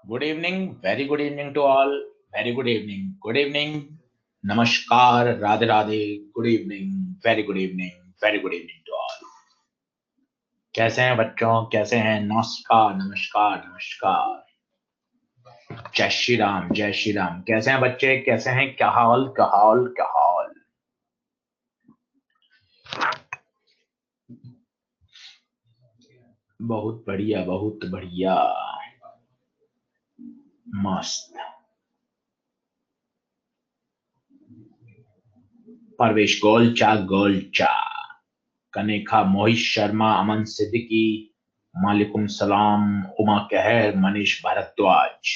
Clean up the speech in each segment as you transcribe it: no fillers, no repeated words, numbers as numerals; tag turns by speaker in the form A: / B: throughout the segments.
A: Good evening, very good evening to all. Very good evening. Good evening. Namaskar, Radhe Radhe. Good evening, very good evening, very good evening to all. कैसे हैं बच्चों, कैसे हैं? नमस्कार नमस्कार नमस्कार। जय श्री राम, जय श्री राम। कैसे हैं बच्चे, कैसे हैं? क्या हाल, क्या हाल, क्या हाल? बहुत बढ़िया, बहुत बढ़िया, मस्त। परवेश गोलचा गोलचा, कनेखा, मोहित शर्मा, अमन सिद्दीकी, मालिकुम सलाम, उमा कहर, मनीष भारद्वाज,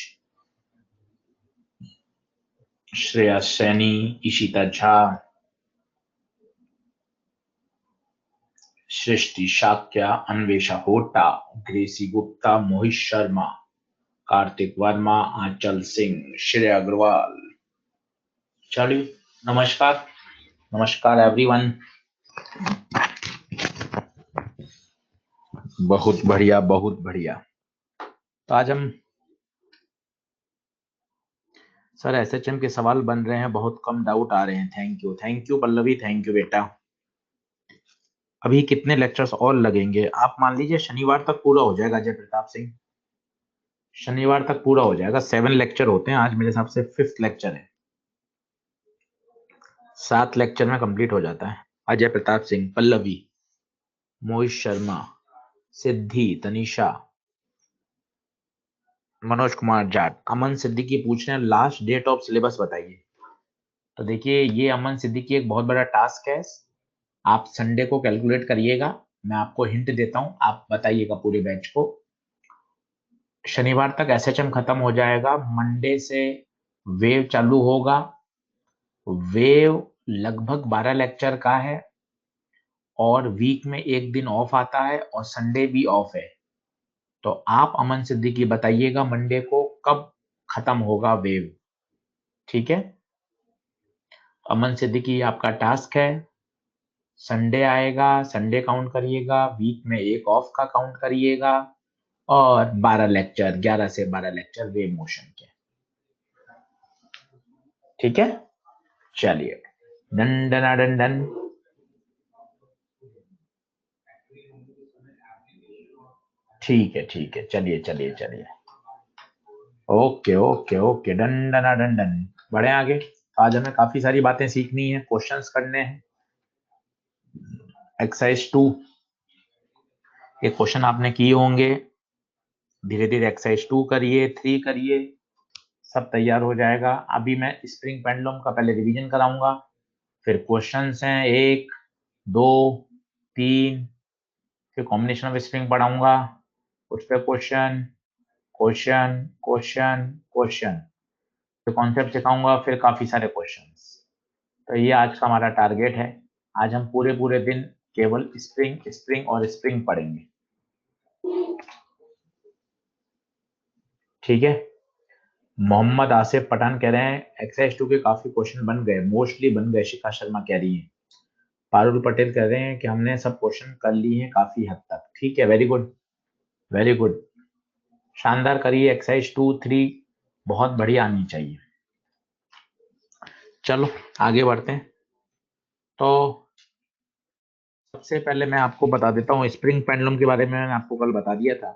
A: श्रेया सैनी, इशिता झा, सृष्टि शाक्या, अन्वेषा होटा, ग्रेसी गुप्ता, मोहित शर्मा, कार्तिक वर्मा, आंचल सिंह, श्रेया अग्रवाल। चलिए, नमस्कार, नमस्कार एवरीवन। बहुत बढ़िया, बहुत बढ़िया। तो आज हम सर एसएचएम के सवाल बन रहे हैं, बहुत कम डाउट आ रहे हैं। Thank you Pallavi, thank you बेटा। अभी कितने लेक्चर्स और लगेंगे? आप मान लीजिए शनिवार तक पूरा हो जाएगा जय प्रताप सिंह, शनिवार तक पूरा हो जाएगा। 7 लेक्चर होते हैं, आज मेरे हिसाब से 5th लेक्चर है। 7 लेक्चर में कंप्लीट हो जाता है। अजय प्रताप सिंह, पल्लवी, मोहित शर्मा, सिद्धि, तनिषा, मनोज कुमार जाट, अमन सिद्दीकी पूछ रहे हैं लास्ट डेट ऑफ सिलेबस बताइए। तो देखिए, ये अमन सिद्दीकी एक बहुत बड़ा टास्क है। आप संडे को कैलकुलेट करिएगा, मैं आपको हिंट देता हूं, आप बताइएगा पूरे बैच को। शनिवार तक एसएचएम खत्म हो जाएगा, मंडे से वेव चालू होगा। वेव लगभग 12 लेक्चर का है और वीक में एक दिन ऑफ आता है और संडे भी ऑफ है। तो आप अमन सिद्दीकी बताइएगा मंडे को कब खत्म होगा वेव, ठीक है? अमन सिद्दीकी आपका टास्क है, संडे आएगा, संडे काउंट करिएगा, वीक में एक ऑफ का काउंट करिएगा और 12 लेक्चर, 11 से 12 लेक्चर वेव मोशन के, ठीक है? चलिए, डन डन डन डन। ठीक है, ठीक है, चलिए चलिए चलिए, okay okay okay, done done done done. बढ़े आगे। आज हमें काफी सारी बातें सीखनी है, क्वेश्चंस करने हैं। एक्सरसाइज 2, ये क्वेश्चन आपने किए होंगे, धीरे धीरे एक्सरसाइज 2 करिए, 3 करिए, सब तैयार हो जाएगा। अभी मैं स्प्रिंग पेंडुलम का पहले रिवीजन कराऊंगा, फिर क्वेश्चंस हैं 1 2 3, फिर कॉम्बिनेशन ऑफ स्प्रिंग पढ़ाऊंगा, उस पर क्वेश्चन क्वेश्चन क्वेश्चन क्वेश्चन, फिर कॉन्सेप्ट सिखाऊंगा, फिर काफी सारे क्वेश्चंस। तो ये आज का हमारा टारगेट है। आज हम पूरे पूरे दिन केवल स्प्रिंग स्प्रिंग और स्प्रिंग पढ़ेंगे, ठीक है? मोहम्मद आसिफ पठान कह रहे हैं एक्सरसाइज 2 के काफी क्वेश्चन बन गए, मोस्टली बन गए, शिखा शर्मा कह रही है। पारुल पटेल कह रहे हैं कि हमने सब क्वेश्चन कर लिए हैं काफी हद तक, ठीक है, वेरी गुड वेरी गुड, शानदार करिए। एक्सरसाइज 2 3 बहुत बढ़िया आनी चाहिए। चलो आगे बढ़ते हैं। तो सबसे पहले मैं आपको बता देता हूँ स्प्रिंग पेंडुलम के बारे में, मैंने आपको कल बता दिया था।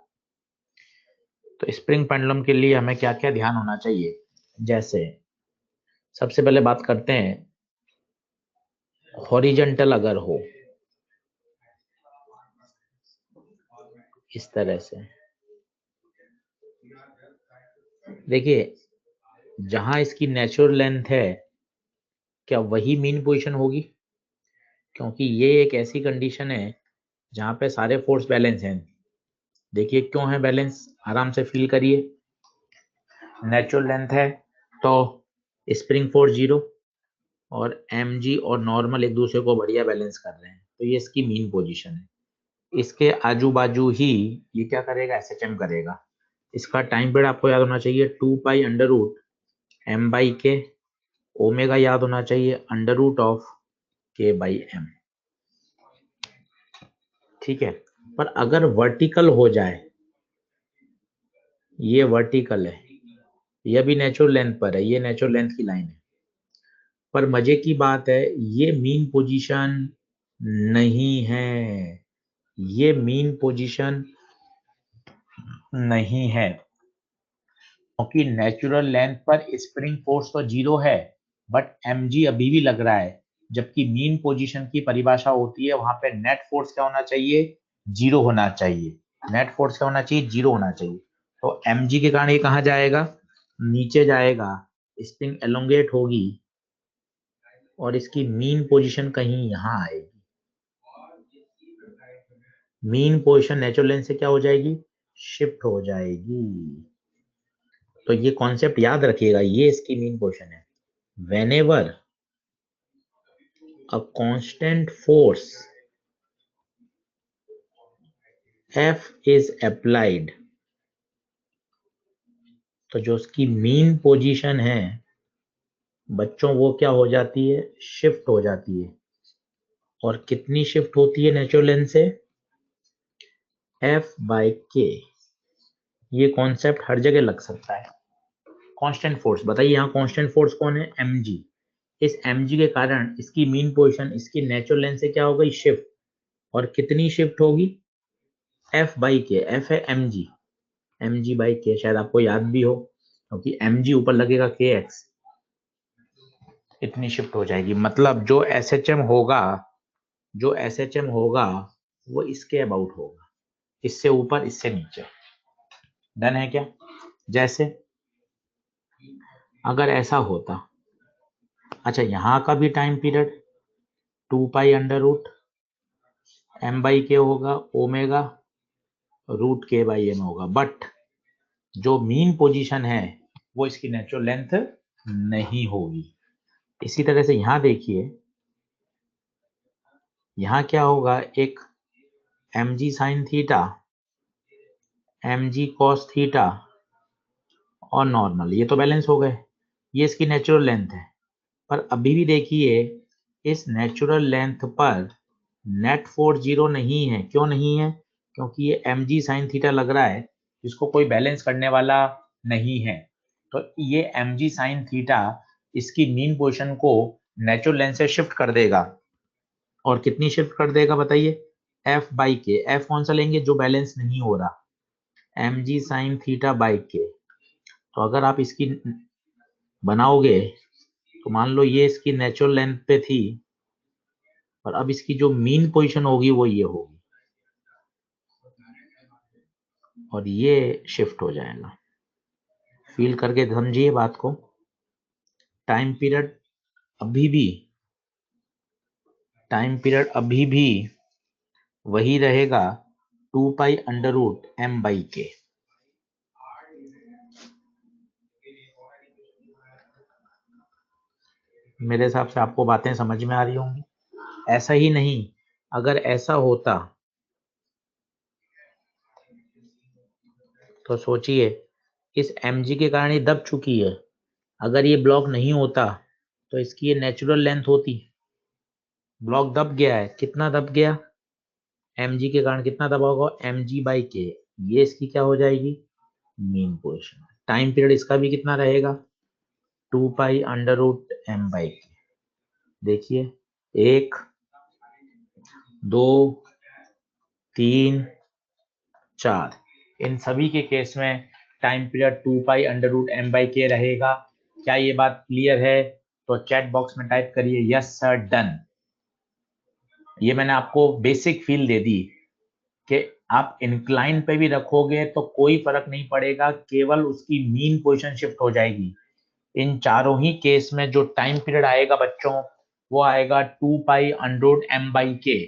A: तो स्प्रिंग पेंडुलम के लिए हमें क्या क्या ध्यान होना चाहिए, जैसे सबसे पहले बात करते हैं, हॉरिजॉन्टल अगर हो इस तरह से, देखिए जहां इसकी नेचुरल लेंथ है, क्या वही मीन पोजीशन होगी? क्योंकि ये एक ऐसी कंडीशन है जहां पे सारे फोर्स बैलेंस हैं। देखिए क्यों है बैलेंस, आराम से फील करिए। नेचुरल लेंथ है तो स्प्रिंग फोर्स 0 और mg और नॉर्मल एक दूसरे को बढ़िया बैलेंस कर रहे हैं, तो ये इसकी मीन पोजीशन है। इसके आजू बाजू ही ये क्या करेगा, एसएचएम करेगा। इसका टाइम पीरियड आपको याद होना चाहिए 2 pi under root m by के, ओमेगा याद होना चाहिए under root of k by m। ठीक है, पर अगर वर्टिकल हो जाए, ये वर्टिकल है, ये भी नेचुरल लेंथ पर है, ये नेचुरल लेंथ की लाइन है, पर मजे की बात है ये मीन पोजीशन नहीं है, ये मीन पोजीशन नहीं है, क्योंकि नेचुरल लेंथ पर स्प्रिंग फोर्स तो 0 है, बट mg अभी भी लग रहा है, जबकि मीन पोजीशन की परिभाषा होती है वहां पे नेट फोर्स क्या होना चाहिए, 0 होना चाहिए, नेट फोर्स क्या होना चाहिए, 0 होना चाहिए। तो mg के कारण ये कहाँ जाएगा, नीचे जाएगा, स्प्रिंग एलोंगेट होगी और इसकी मीन पोजीशन कहीं यहाँ आएगी, मीन पोजीशन नेचुरल लेंथ से क्या हो जाएगी, शिफ्ट हो जाएगी। तो ये कॉन्सेप्ट याद रखिएगा, ये इसकी मीन पोजीशन है। whenever a constant force F is applied, तो जो उसकी मीन पोजीशन है बच्चों वो क्या हो जाती है, शिफ्ट हो जाती है। और कितनी शिफ्ट होती है नेचुरल लेंथ से, F/K। ये कॉन्सेप्ट हर जगह लग सकता है। कांस्टेंट फोर्स बताइए, यहाँ कांस्टेंट फोर्स कौन है, mg। इस mg के कारण इसकी मीन पोजीशन इसकी नेचुरल लेंथ से क्या हो गई, शिफ्ट। और कितनी शिफ्ट होगी, F/K, F है mg, mg/k, शायद आपको याद भी हो क्योंकि mg ऊपर लगेगा kx, इतनी शिफ्ट हो जाएगी। मतलब जो SHM होगा, जो SHM होगा वो इसके अबाउट होगा, इससे ऊपर इससे नीचे। डन है क्या। जैसे अगर ऐसा होता, अच्छा यहाँ का भी टाइम पीरियड 2π√m/k होगा, ओमेगा √k/m होगा, बट जो मीन पोजीशन है वो इसकी नेचुरल लेंथ नहीं होगी। इसी तरह से यहां देखिए, यहां क्या होगा, एक mg sin theta, mg cos theta और नॉर्मल, ये तो बैलेंस हो गए, ये इसकी नेचुरल लेंथ है। पर अभी भी देखिए इस नेचुरल लेंथ पर नेट फोर्स 0 नहीं है, क्यों नहीं है, क्योंकि ये mg sin थीटा लग रहा है जिसको कोई बैलेंस करने वाला नहीं है। तो ये mg sin थीटा इसकी मीन पोजीशन को नेचुरल लेंथ से शिफ्ट कर देगा। और कितनी शिफ्ट कर देगा बताइए, F/K, F कौन सा लेंगे, जो बैलेंस नहीं हो रहा, mg sin θ/k। तो अगर आप इसकी बनाओगे तो मान लो ये इसकी नेचुरल लेंथ पे थी, और अब इसकी जो मीन पोजीशन होगी वो ये होगी, और ये शिफ्ट हो जाएगा। फील करके समझिए बात को। टाइम पीरियड अभी भी, टाइम पीरियड अभी भी वही रहेगा 2π√m/k। मेरे हिसाब से आपको बातें समझ में आ रही होंगी। ऐसा ही नहीं, अगर ऐसा होता तो सोचिए इस mg के कारण ये दब चुकी है, अगर ये ब्लॉक नहीं होता तो इसकी ये नेचुरल लेंथ होती। ब्लॉक दब गया है, कितना दब गया, mg के कारण कितना दबा होगा, mg/k, ये इसकी क्या हो जाएगी, मीन पोजीशन। टाइम पीरियड इसका भी कितना रहेगा, 2π√m/k। देखिए 1 2 3 4, इन सभी के केस में टाइम पीरियड 2π√m/k रहेगा। क्या ये बात क्लियर है, तो चैट बॉक्स में टाइप करिए यस सर, डन। ये मैंने आपको बेसिक फील दे दी कि आप इंक्लाइन पे भी रखोगे तो कोई फर्क नहीं पड़ेगा, केवल उसकी मीन पोजीशन शिफ्ट हो जाएगी। इन चारों ही केस में जो टाइम पीरियड आएगा बच्चों वो आएगा 2π√m/k।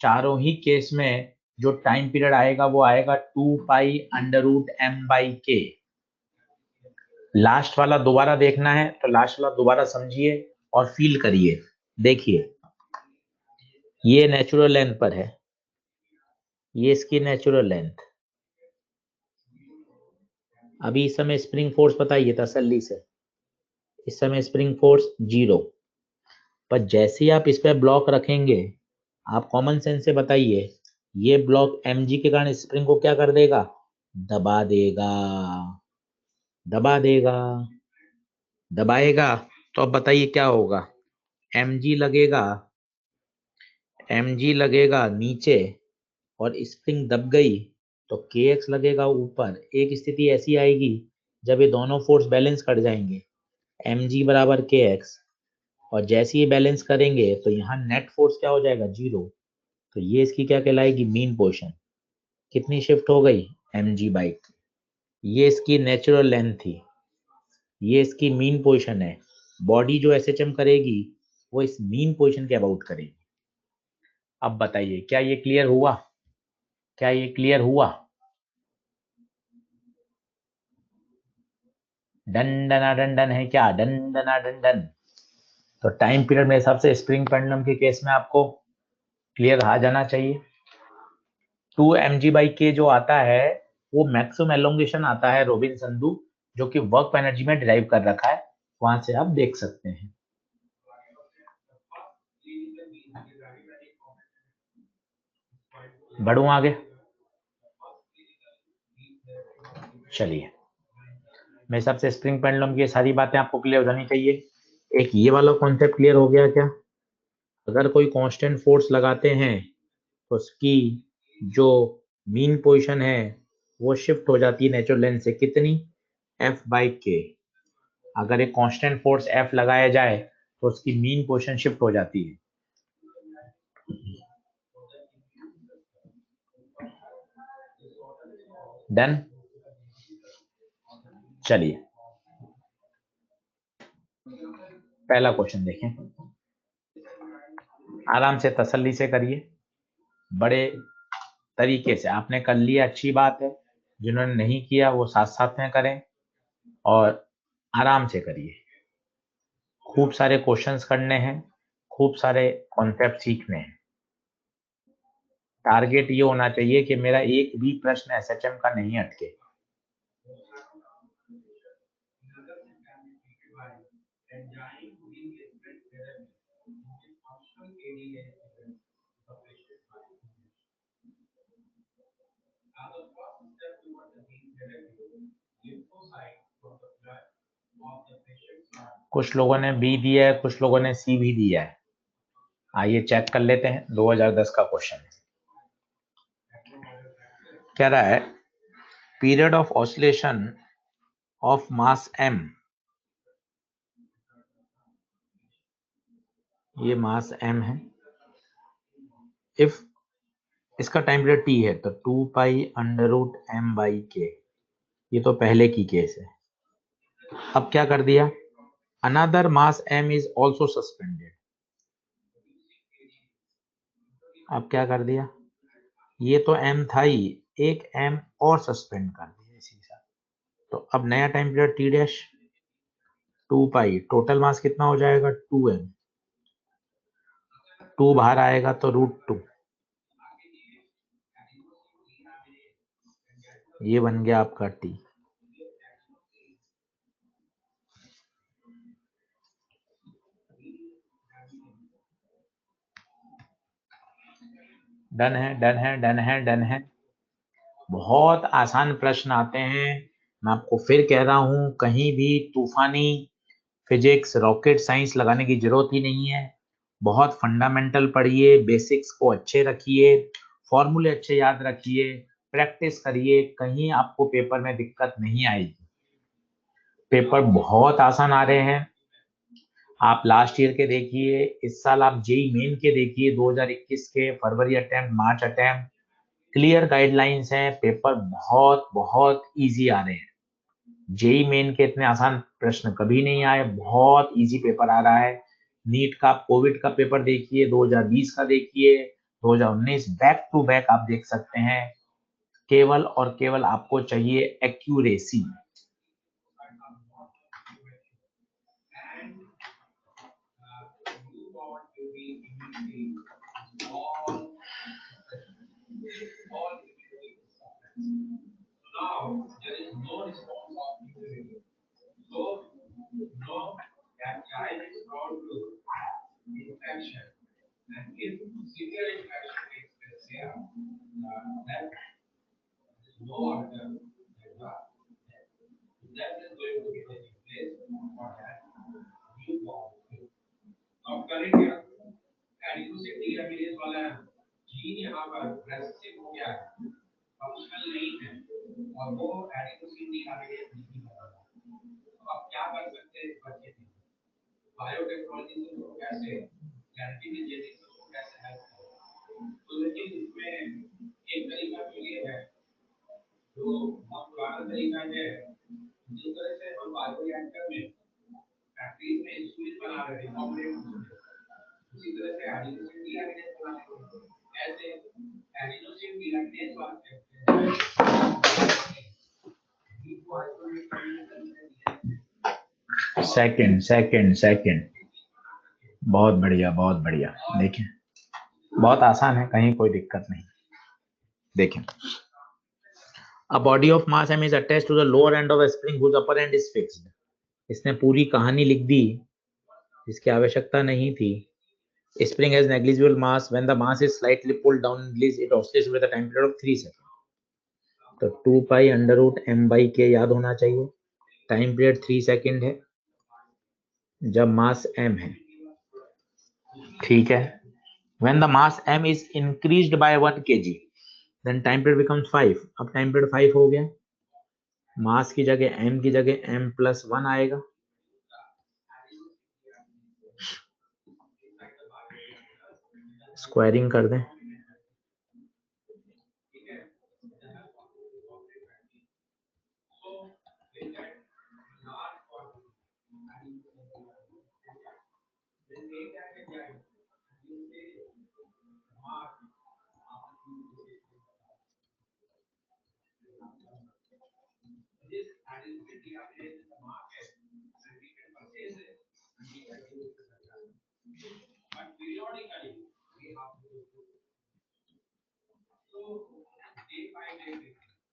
A: चारों ही केस में जो टाइम पीरियड आएगा वो आएगा 2π√m/k। लास्ट वाला दोबारा देखना है तो लास्ट वाला दोबारा समझिए और फील करिए। देखिए ये नेचुरल लेंथ पर है, ये इसकी नेचुरल लेंथ। अभी इस समय स्प्रिंग फोर्स बताइए तसल्ली से, इस समय स्प्रिंग फोर्स 0, पर जैसे ही आप इस पे ब्लॉक रखेंगे, आप कॉमन सेंस से बताइए ये ब्लॉक mg के कारण स्प्रिंग को क्या कर देगा, दबा देगा, दबा देगा, दबाएगा। तो अब बताइए क्या होगा, mg लगेगा नीचे और स्प्रिंग दब गई तो kx लगेगा ऊपर। एक स्थिति ऐसी आएगी जब ये दोनों फोर्स बैलेंस कर जाएंगे, mg बराबर kx, और जैसे ये बैलेंस करेंगे तो यहाँ नेट फोर्स क्या हो जाएगा, 0। तो ये इसकी क्या कहलाएगी, मीन पोजीशन। कितनी शिफ्ट हो गई, mg बाइक। ये इसकी नेचुरल लेंथ थी, ये इसकी मीन पोजीशन है। बॉडी जो एसएचएम करेगी वो इस मीन पोजीशन के अबाउट करेगी। अब बताइए क्या ये क्लियर हुआ, क्या ये क्लियर हुआ। डन डना डन डन है क्या, डन डना डन डन। तो टाइम पीरियड मेरे हिसाब से स्प्रिंग पेंडुलम के केस में आपको क्लियर आ जाना चाहिए। 2 mg/k जो आता है वो मैक्सिमम एलोंगेशन आता है रोबिन संधू, जो कि वर्क एनर्जी में डिराइव कर रखा है, वहां से आप देख सकते हैं। बढ़ू आगे, चलिए। मेरे हिसाब से स्प्रिंग पेंडुलम की सारी बातें आपको क्लियर हो जानी चाहिए। एक ये वाला कॉन्सेप्ट क्लियर हो गया क्या, अगर कोई कांस्टेंट फोर्स लगाते हैं तो उसकी जो मीन पोजीशन है वो शिफ्ट हो जाती है नेचुरल लेंथ से, कितनी, F/k। अगर एक कांस्टेंट फोर्स F लगाया जाए तो उसकी मीन पोजीशन शिफ्ट हो जाती है। डन, चलिए पहला क्वेश्चन देखें, आराम से तसल्ली से करिए, बड़े तरीके से आपने कर लिया, अच्छी बात है। जिन्होंने नहीं किया वो साथ साथ में करें और आराम से करिए। खूब सारे क्वेश्चंस करने हैं, खूब सारे कॉन्सेप्ट सीखने हैं। टारगेट ये होना चाहिए कि मेरा एक भी प्रश्न एसएचएम का नहीं अटके। कुछ लोगों ने बी दिया है, कुछ लोगों ने सी भी दिया है। आइए चेक कर लेते हैं। 2010 का क्वेश्चन है, कह रहा है period of oscillation of mass m, ये मास m है, इफ इसका टाइम पीरियड t है तो 2π√m/k। ये तो पहले की केस है। अब क्या कर दिया, another mass m is also suspended. अब क्या कर दिया, ये तो m था ही, एक m और सस्पेंड कर दिया इसी साथ। तो अब नया time period t dash, 2π, total mass कितना हो जाएगा 2m, 2 बाहर आएगा तो √2, ये बन गया आपका t। डन है, डन है, डन है, डन है। बहुत आसान प्रश्न आते हैं। मैं आपको फिर कह रहा हूं, कहीं भी तूफानी फिजिक्स रॉकेट साइंस लगाने की जरूरत ही नहीं है। बहुत फंडामेंटल पढ़िए, बेसिक्स को अच्छे रखिए, फॉर्मूले अच्छे याद रखिए, प्रैक्टिस करिए, कहीं आपको पेपर में दिक्कत नहीं आएगी। पेपर बहुत आसान आ रहे हैं। आप लास्ट ईयर के देखिए, इस साल आप जेई मेन के देखिए, 2021 के फरवरी अटेम्प्ट, मार्च अटेम्प्ट, क्लियर गाइडलाइंस हैं। पेपर बहुत बहुत इजी आ रहे हैं। जेई मेन के इतने आसान प्रश्न कभी नहीं आए, बहुत इजी पेपर आ रहा है। नीट का, कोविड का पेपर देखिए, 2020 का देखिए, 2019, बैक टू बैक आप देख सकते हैं। केवल और केवल आपको चाहिए एक्यूरेसी। सेकंड सेकंड सेकंड, बहुत बढ़िया बहुत बढ़िया। देखिए बहुत आसान है, कहीं कोई दिक्कत नहीं। देखिए, a body of mass m is attached to the lower end of a spring whose upper end is fixed। इसने पूरी कहानी लिख दी जिसकी आवश्यकता नहीं थी। Spring has negligible mass when the mass is slightly pulled down and released, it oscillates with a time period of 3 seconds। तो 2 pi under root m by k याद होना चाहिए। टाइम पीरियड 3 सेकंड है जब मास m है, ठीक है। When the mass m is increased by 1 kg, then time period becomes 5। अब टाइम पीरियड 5 हो गया, मास की जगह m की जगह m प्लस 1 आएगा। स्क्वायरिंग कर दें,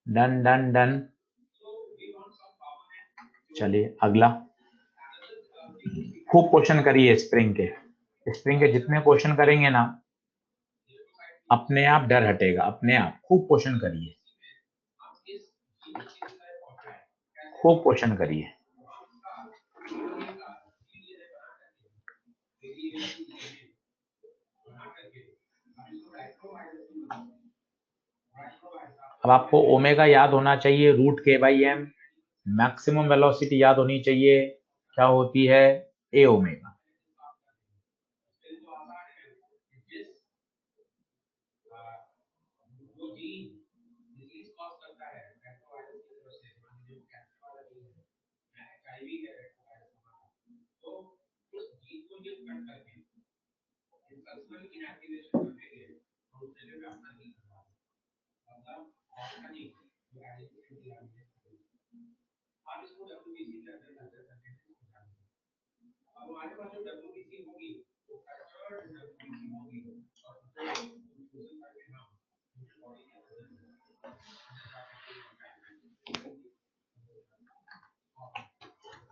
A: डन डन डन। चलिए अगला, खूब क्वेश्चन करिए स्प्रिंग के। स्प्रिंग के जितने क्वेश्चन करेंगे ना, अपने आप डर हटेगा, अपने आप। खूब क्वेश्चन करिए, खूब क्वेश्चन करिए। अब आपको ओमेगा याद होना चाहिए रूट के बाई एम। मैक्सिमम वेलोसिटी याद होनी चाहिए, क्या होती है, ए ओमेगा।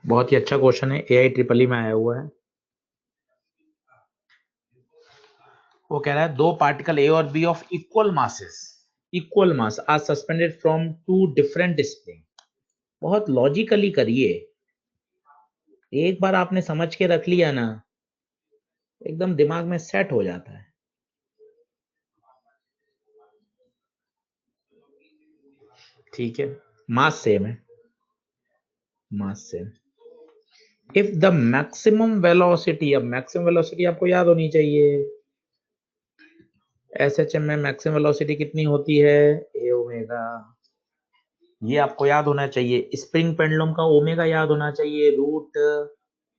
A: बहुत ही अच्छा क्वेश्चन है, AIEEE में आया हुआ है। वो कह रहा है दो पार्टिकल ए और B of equal mass are suspended from two different spring. बहुत लॉजिकली करिए, एक बार आपने समझ के रख लिया ना, एकदम दिमाग में सेट हो जाता है। ठीक है, मास सेम है, mass same. If the maximum velocity, अब मैक्सिमम वेलोसिटी आपको याद होनी चाहिए। SHM में मैक्सिमम वेलोसिटी कितनी होती है, ए ओमेगा। ये आपको याद होना चाहिए। स्प्रिंग पेंडुलम का ओमेगा याद होना चाहिए, रूट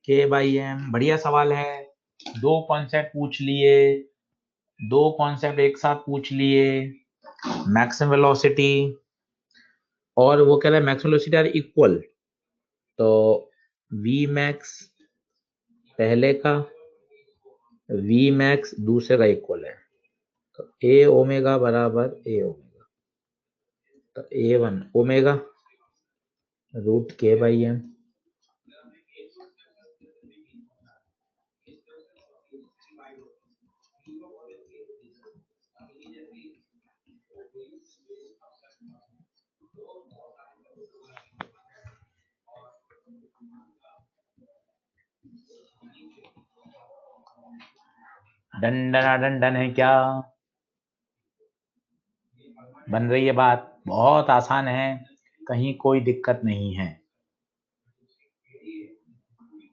A: के बाई एम। बढ़िया सवाल है, दो कॉन्सेप्ट पूछ लिए, दो कॉन्सेप्ट एक साथ पूछ लिए। मैक्सिमम वेलोसिटी और वो कह रहा है मैक्सिमम वेलोसिटी आर इक्वल, तो वी मैक्स पहले का, वी मैक्स दूसरे का इक्वल है, तो ए ओमेगा बराबर ए ओमेगा, तो A1 ओमेगा रूट के बाई एम। डन डना डन डन है क्या? बन रही है बात? बहुत आसान है, कहीं कोई दिक्कत नहीं है।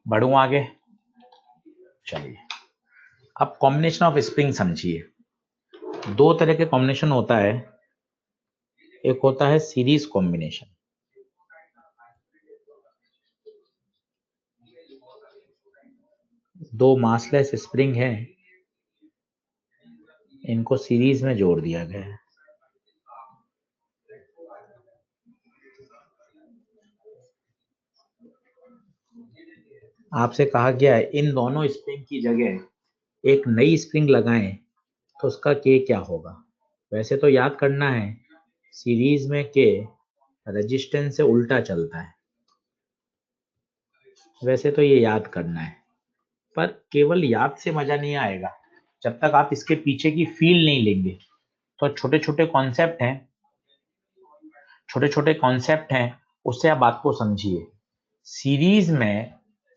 A: बढ़ूं आगे? चलिए, अब कॉम्बिनेशन ऑफ स्प्रिंग समझिए। दो तरह के कॉम्बिनेशन होता है। एक होता है सीरीज कॉम्बिनेशन। दो मासलेस स्प्रिंग है, इनको सीरीज में जोड़ दिया गया है। आपसे कहा गया है इन दोनों स्प्रिंग की जगह एक नई स्प्रिंग लगाएं तो उसका के क्या होगा। वैसे तो याद करना है, सीरीज में के रेजिस्टेंस से उल्टा चलता है। वैसे तो ये याद करना है, पर केवल याद से मजा नहीं आएगा जब तक आप इसके पीछे की फील नहीं लेंगे। तो छोटे छोटे कॉन्सेप्ट हैं, उससे आप बात को समझिए।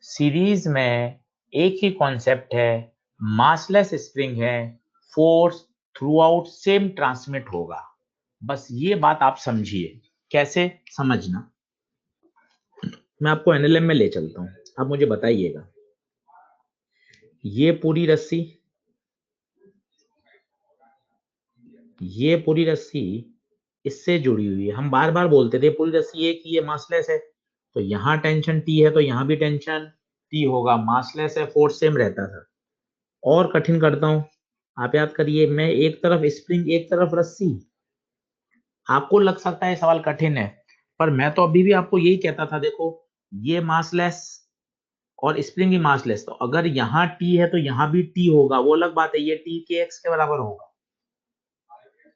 A: सीरीज में एक ही कॉन्सेप्ट है, मासलेस स्प्रिंग है, force through out same transmit होगा। बस ये बात आप समझिए। कैसे समझना, मैं आपको एनएलएम में ले चलता हूं। आप मुझे बताइएगा, ये पूरी रस्सी, ये पूरी रस्सी इससे जुड़ी हुई है। हम बार बार बोलते थे पूरी रस्सी एक ही है, मासलेस है। तो यहाँ टेंशन टी है तो यहाँ भी टेंशन टी होगा, मासलेस है, फोर्स सेम रहता था। और कठिन करता हूं, आप याद करिए, मैं एक तरफ स्प्रिंग एक तरफ रस्सी। आपको लग सकता है सवाल कठिन है, पर मैं तो अभी भी आपको यही कहता था, देखो ये मासलेस और स्प्रिंग भी मासलेस, तो अगर यहाँ टी है तो यहाँ भी टी होगा। वो अलग बात है, ये टी के एक्स के बराबर होगा।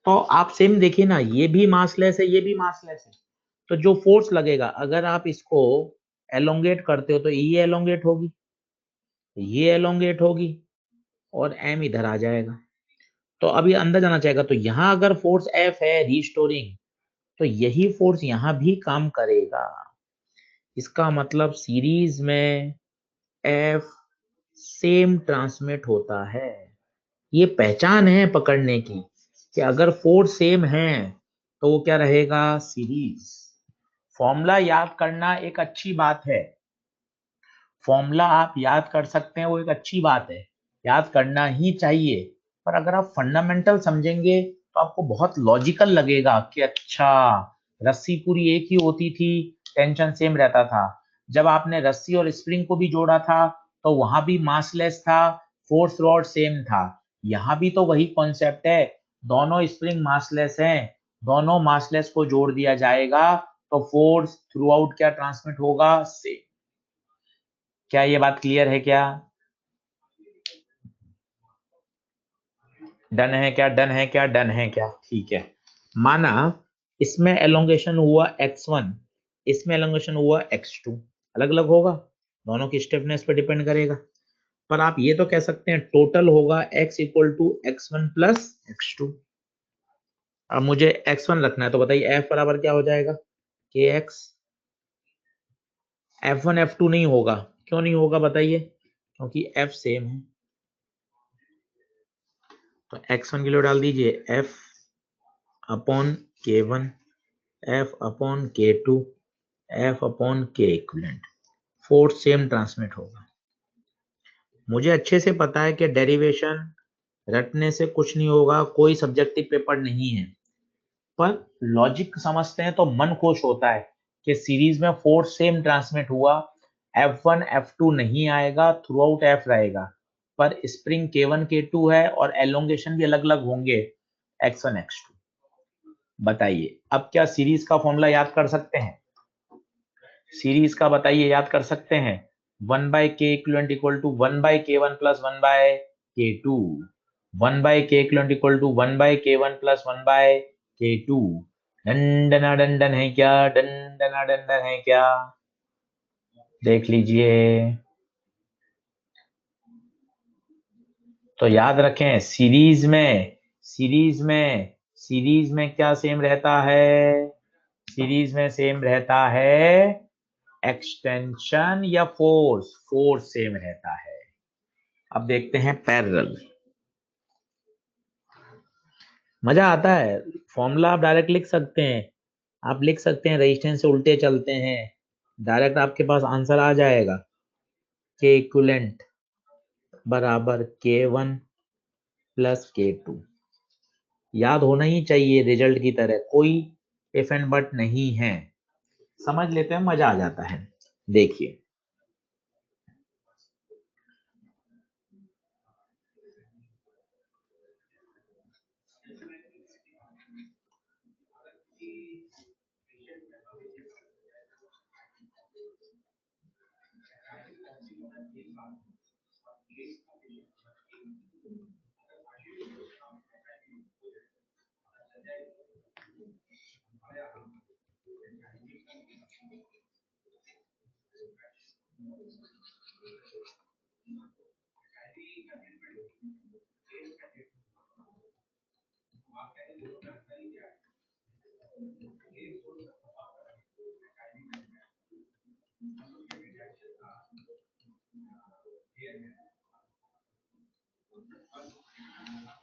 A: तो आप सेम देखिए ना, ये भी मासलेस है, ये भी मासलेस है। तो जो फोर्स लगेगा, अगर आप इसको एलोंगेट करते हो तो ये एलोंगेट होगी, ये एलोंगेट होगी, और एम इधर आ जाएगा। तो अभी अंदर जाना चाहेगा, तो यहां अगर फोर्स एफ है रिस्टोरिंग, तो यही फोर्स यहां भी काम करेगा। इसका मतलब सीरीज में एफ सेम ट्रांसमिट होता है। ये पहचान है पकड़ने की, कि अगर फोर्स सेम है तो वो क्या रहेगा, सीरीज। फॉर्मूला याद करना एक अच्छी बात है, फॉर्मूला आप याद कर सकते हैं, वो एक अच्छी बात है, याद करना ही चाहिए। पर अगर आप फंडामेंटल समझेंगे तो आपको बहुत लॉजिकल लगेगा कि अच्छा, रस्सी पूरी एक ही होती थी, टेंशन सेम रहता था। जब आपने रस्सी और स्प्रिंग को भी जोड़ा था तो वहां भी मासलेस था, फोर्स रॉड सेम था। यहाँ भी तो वही कॉन्सेप्ट है, दोनों स्प्रिंग मासलेस हैं, दोनों मासलेस को जोड़ दिया जाएगा तो फोर्स थ्रू आउट क्या ट्रांसमिट होगा, सेम। क्या ये बात क्लियर है क्या? डन है क्या, डन है क्या, डन है क्या? ठीक है। माना इसमें एलोंगेशन हुआ x1, इसमें एलोंगेशन हुआ x2, अलग अलग होगा, दोनों की स्टिफनेस पे डिपेंड करेगा। पर आप ये तो कह सकते हैं टोटल होगा x equal to x1 plus x2। अब मुझे x1 रखना है, तो बताइए f बराबर क्या हो जाएगा, kx। f1 f2 नहीं होगा, क्यों नहीं होगा बताइए, क्योंकि f सेम है। तो x1 के लिए डाल दीजिए f upon k1, f upon k2, f upon k equivalent. Force same transmit होगा। मुझे अच्छे से पता है कि डेरिवेशन रटने से कुछ नहीं होगा, कोई सब्जेक्टिव पेपर नहीं है, पर लॉजिक समझते हैं तो मन खुश होता है कि सीरीज में फोर्स सेम ट्रांसमिट हुआ, F1 F2 नहीं आएगा, थ्रू आउट F रहेगा, पर स्प्रिंग K1 K2 है और एलोंगेशन भी अलग अलग होंगे, X1 X2। बताइए अब क्या सीरीज का फॉर्मूला याद कर सकते हैं? सीरीज का बताइए, याद कर सकते हैं? 1/k equivalent equal to 1/k1 plus 1/k2, 1/k equivalent equal to 1/k1 plus 1/k2। डंडना डंडन है क्या, डंडना डंडन है क्या? देख लीजिए। तो याद रखें, सीरीज में क्या सेम रहता है, सीरीज में सेम रहता है एक्सटेंशन या फोर्स, फोर्स सेम रहता है। अब देखते हैं पैरेलल। मजा आता है। फॉर्मूला आप डायरेक्ट लिख सकते हैं, आप लिख सकते हैं रेजिस्टेंस से उल्टे चलते हैं, डायरेक्ट आपके पास आंसर आ जाएगा। के इक्विवेलेंट बराबर K1 प्लस K2। याद होना ही चाहिए, रिजल्ट की तरह कोई इफ एंड बट नहीं है। समझ लेते हैं, मजा आ जाता है। देखिए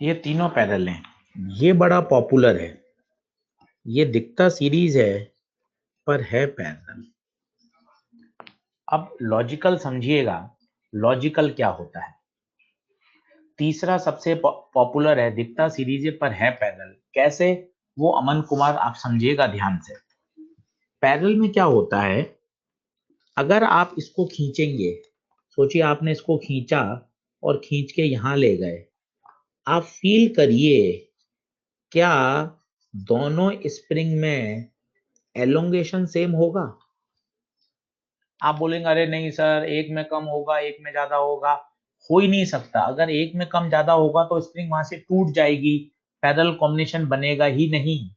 A: ये तीनों पैरेलल हैं, ये बड़ा पॉपुलर है, ये दिखता सीरीज है पर है पैरेलल। अब लॉजिकल समझिएगा, लॉजिकल क्या होता है। तीसरा सबसे पॉपुलर है, दिखता सीरीज है पर है पैरेलल, कैसे? वो अमन कुमार आप समझिएगा ध्यान से। पैरेलल में क्या होता है, अगर आप इसको खींचेंगे, सोचिए आपने इसको खींचा और खींच के यहां ले गए, आप फील करिए क्या दोनों स्प्रिंग में एलोंगेशन सेम होगा? आप बोलेंगे अरे नहीं सर, एक में कम होगा एक में ज्यादा होगा। हो ही नहीं सकता, अगर एक में कम ज्यादा होगा तो स्प्रिंग वहां से टूट जाएगी, पैरेलल कॉम्बिनेशन बनेगा ही नहीं।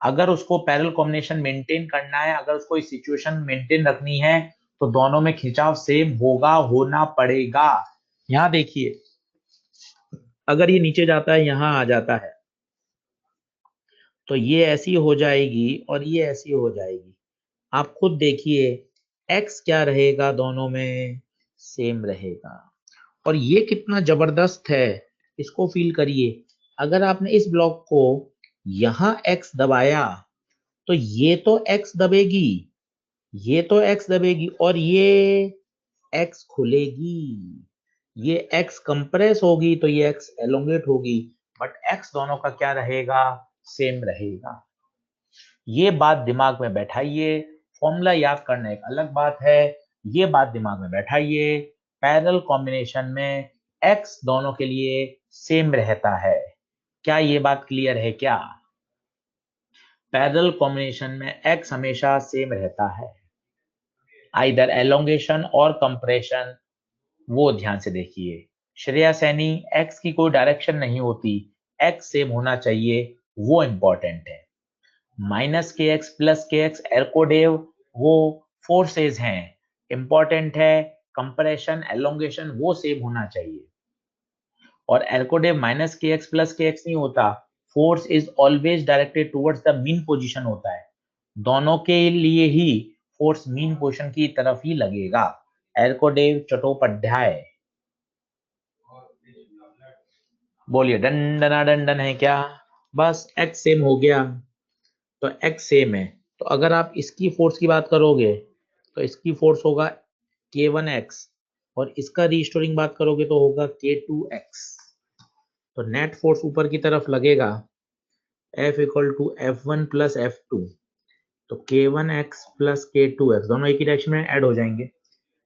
A: अगर उसको पैरेलल कॉम्बिनेशन मेंटेन करना है, अगर उसको सिचुएशन मेंटेन रखनी है, तो दोनों में खिंचाव सेम होगा, होना पड़ेगा। यहाँ देखिए, अगर ये नीचे जाता है यहां आ जाता है, तो ये ऐसी हो जाएगी और ये ऐसी हो जाएगी। आप खुद देखिए, x क्या रहेगा, दोनों में सेम रहेगा। और ये कितना जबरदस्त है, इसको फील करिए। अगर आपने इस ब्लॉक को यहां x दबाया, तो ये तो x दबेगी, ये तो x दबेगी, और ये x खुलेगी, ये x कंप्रेस होगी, तो ये x एलोंगेट होगी, बट x दोनों का क्या रहेगा, सेम रहेगा। ये बात दिमाग में बैठाइए। फॉर्मूला याद करना एक अलग बात है, ये बात दिमाग में बैठाइए। पैरेलल कॉम्बिनेशन में x दोनों के लिए सेम रहता है। क्या ये बात क्लियर है क्या? पैरेलल कॉम्बिनेशन में x हमेशा सेम रहता है, आइदर एलोंगेशन और कंप्रेशन। वो ध्यान से देखिए, श्रेया सैनी, x की कोई डायरेक्शन नहीं होती, x सेम होना चाहिए, वो इंपॉर्टेंट है। माइनस के एक्स प्लस के एक्स एर्कोडेव, वो फोर्सेज हैं, इंपॉर्टेंट है। कंप्रेशन एलोंगेशन वो सेम होना चाहिए। और एर्कोडेव माइनस के एक्स प्लस के एक्स नहीं होता, force is always directed towards the mean position होता है, दोनों के लिए ही फोर्स मीन पोजीशन की तरफ ही लगेगा। एर्कोडेव चट्टोपाध्याय, बोलिए डंडना डंडन है क्या? बस एक्स सेम हो गया, तो एक्स सेम है। तो अगर आप इसकी फोर्स की बात करोगे, तो इसकी फोर्स होगा K1x, और इसका रीस्टोरिंग बात करोगे तो होगा K2x। तो नेट फोर्स ऊपर की तरफ लगेगा F equal to F1 plus F2, तो K1x प्लस K2x दोनों एक ही डायरेक्शन में ऐड हो जाएंगे,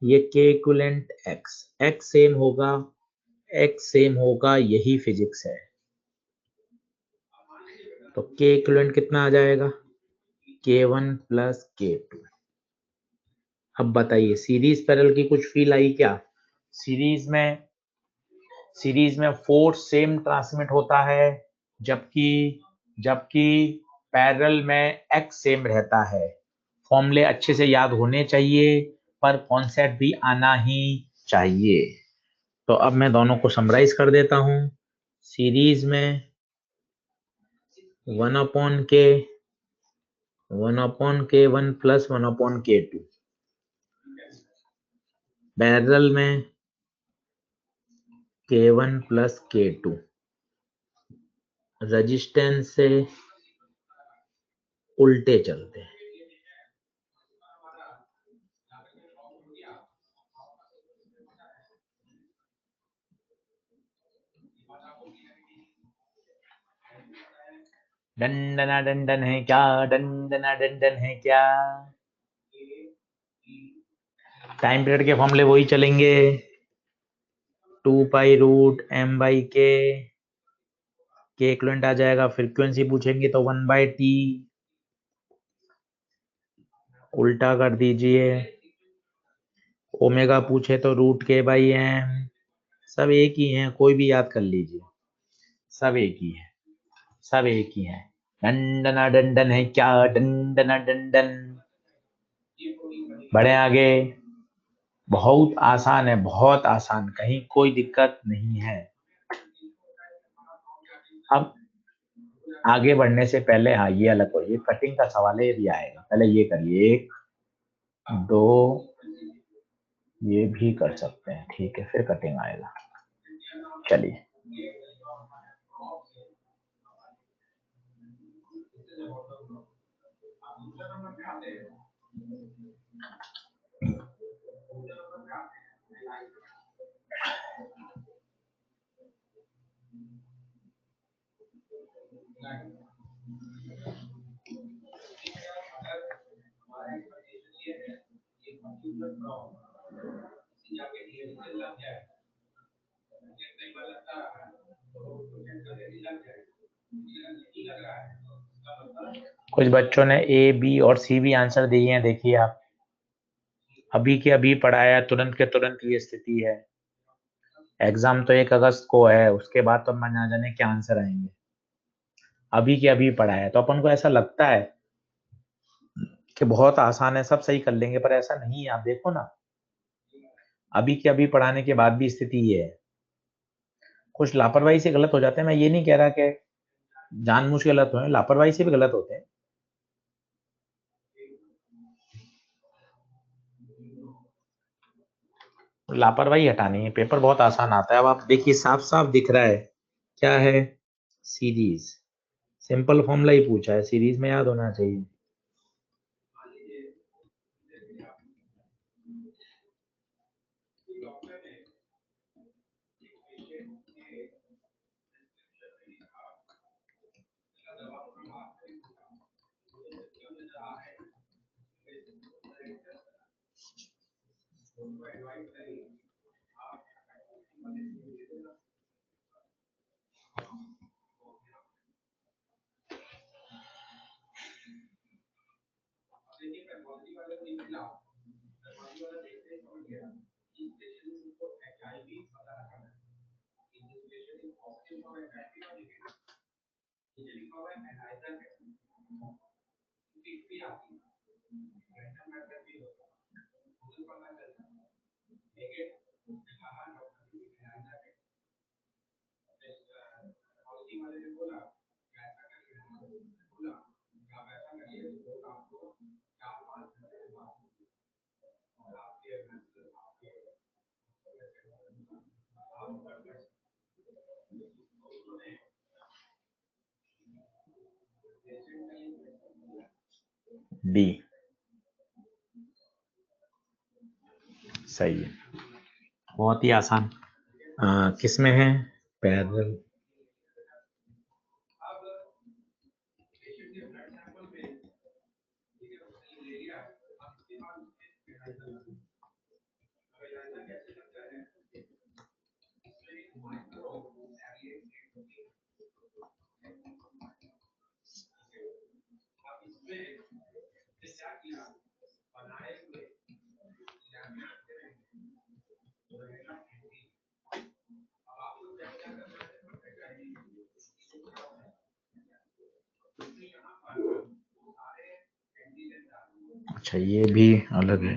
A: ये K equivalent x, x same होगा, x सेम होगा, यही फिजिक्स है। तो K इक्विवेलेंट कितना आ जाएगा, K1 प्लस K2। अब बताइए, सीरीज पैरेलल की कुछ फील आई क्या? सीरीज में फोर्स सेम ट्रांसमिट होता है, जबकि जबकि पैरेलल में एक्स सेम रहता है। फॉर्मूले अच्छे से याद होने चाहिए, पर कॉन्सेप्ट भी आना ही चाहिए। तो अब मैं दोनों को समराइज कर देता हूं। सीरीज में 1/K1 प्लस 1/K2, पैरेलल में K1 प्लस K2। रेजिस्टेंस से उल्टे चलते हैं। डंडना डंडन है क्या, डंडना डंडन है क्या। टाइम पीरियड के फॉर्मूले वही चलेंगे, 2 पाई रूट m/k, के इक्विवेलेंट आ जाएगा। फ्रीक्वेंसी पूछेंगे तो 1/t, उल्टा कर दीजिए। ओमेगा पूछे तो √k/m, सब एक ही हैं, कोई भी याद कर लीजिए, सब एक ही है, सब एक ही है। डंडना डंडन है क्या, डंडना डंडन। बढ़े आगे, बहुत आसान है, बहुत आसान, कहीं कोई दिक्कत नहीं है। अब आगे बढ़ने से पहले, हाँ ये अलग हो, ये कटिंग का सवाल है, ये भी आएगा, पहले ये करिए। 1 2, ये भी कर सकते हैं, ठीक है, फिर कटिंग आएगा। चलिए, कुछ बच्चों ने ए, बी और सी भी आंसर दिए हैं, देखिए आप। अभी के अभी पढ़ाया, तुरंत के तुरंत ये स्थिति है। एग्जाम तो 1 अगस्त को है, उसके बाद तो मैं ना जाने क्या आंसर आएंगे। अभी के अभी पढ़ाया तो अपन को ऐसा लगता है कि बहुत आसान है, सब सही कर लेंगे, पर ऐसा नहीं है। आप देखो ना, अभी के अभी पढ़ाने के बाद भी स्थिति ये है। कुछ लापरवाही से गलत हो जाते हैं, मैं ये नहीं कह रहा कि जानबूझ के गलत हो, लापरवाही से भी गलत होते हैं। लापरवाही हटानी है, पेपर बहुत आसान आता है। अब आप देखिए, साफ साफ दिख रहा है क्या है, सीरीज। सिंपल फॉर्मूला ही पूछा है, सीरीज में याद होना चाहिए। डी सही है, बहुत ही आसान। किसमें है, पैरेलल। अच्छा, ये भी अलग है।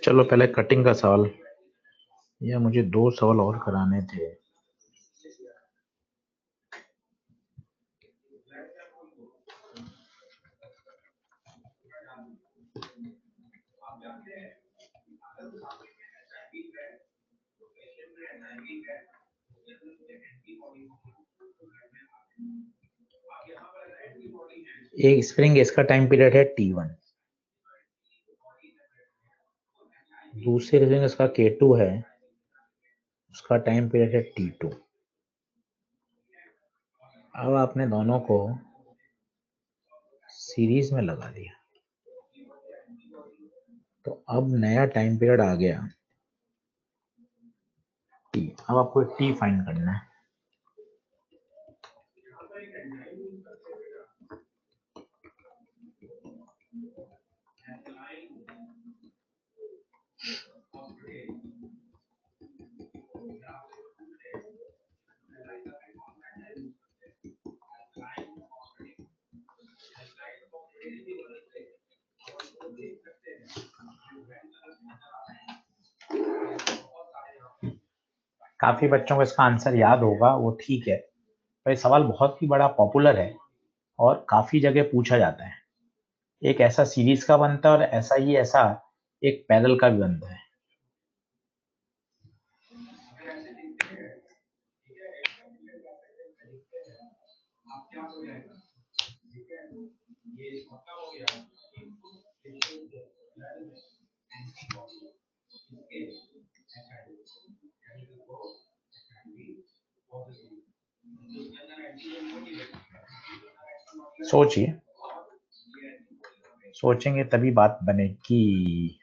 A: चलो पहले कटिंग का सवाल, या मुझे 2 सवाल और कराने थे। एक स्प्रिंग इसका टाइम पीरियड है T1, दूसरे स्प्रिंग इसका K2 है, उसका टाइम पीरियड है T2। अब आपने दोनों को सीरीज में लगा दिया तो अब नया टाइम पीरियड आ गया T। अब आपको T फाइंड करना है। काफी बच्चों को इसका आंसर याद होगा, वो ठीक है, पर ये सवाल बहुत ही बड़ा पॉपुलर है और काफी जगह पूछा जाता है। एक ऐसा सीरीज का बनता है और ऐसा एक पैरेलल का भी बनता है। सोचिए, सोचेंगे तभी बात बनेगी।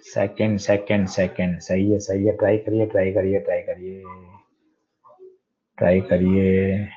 A: सेकंड सेकंड सेकंड, सही है सही है, ट्राई करिए ट्राई करिए ट्राई करिए ट्राई करिए।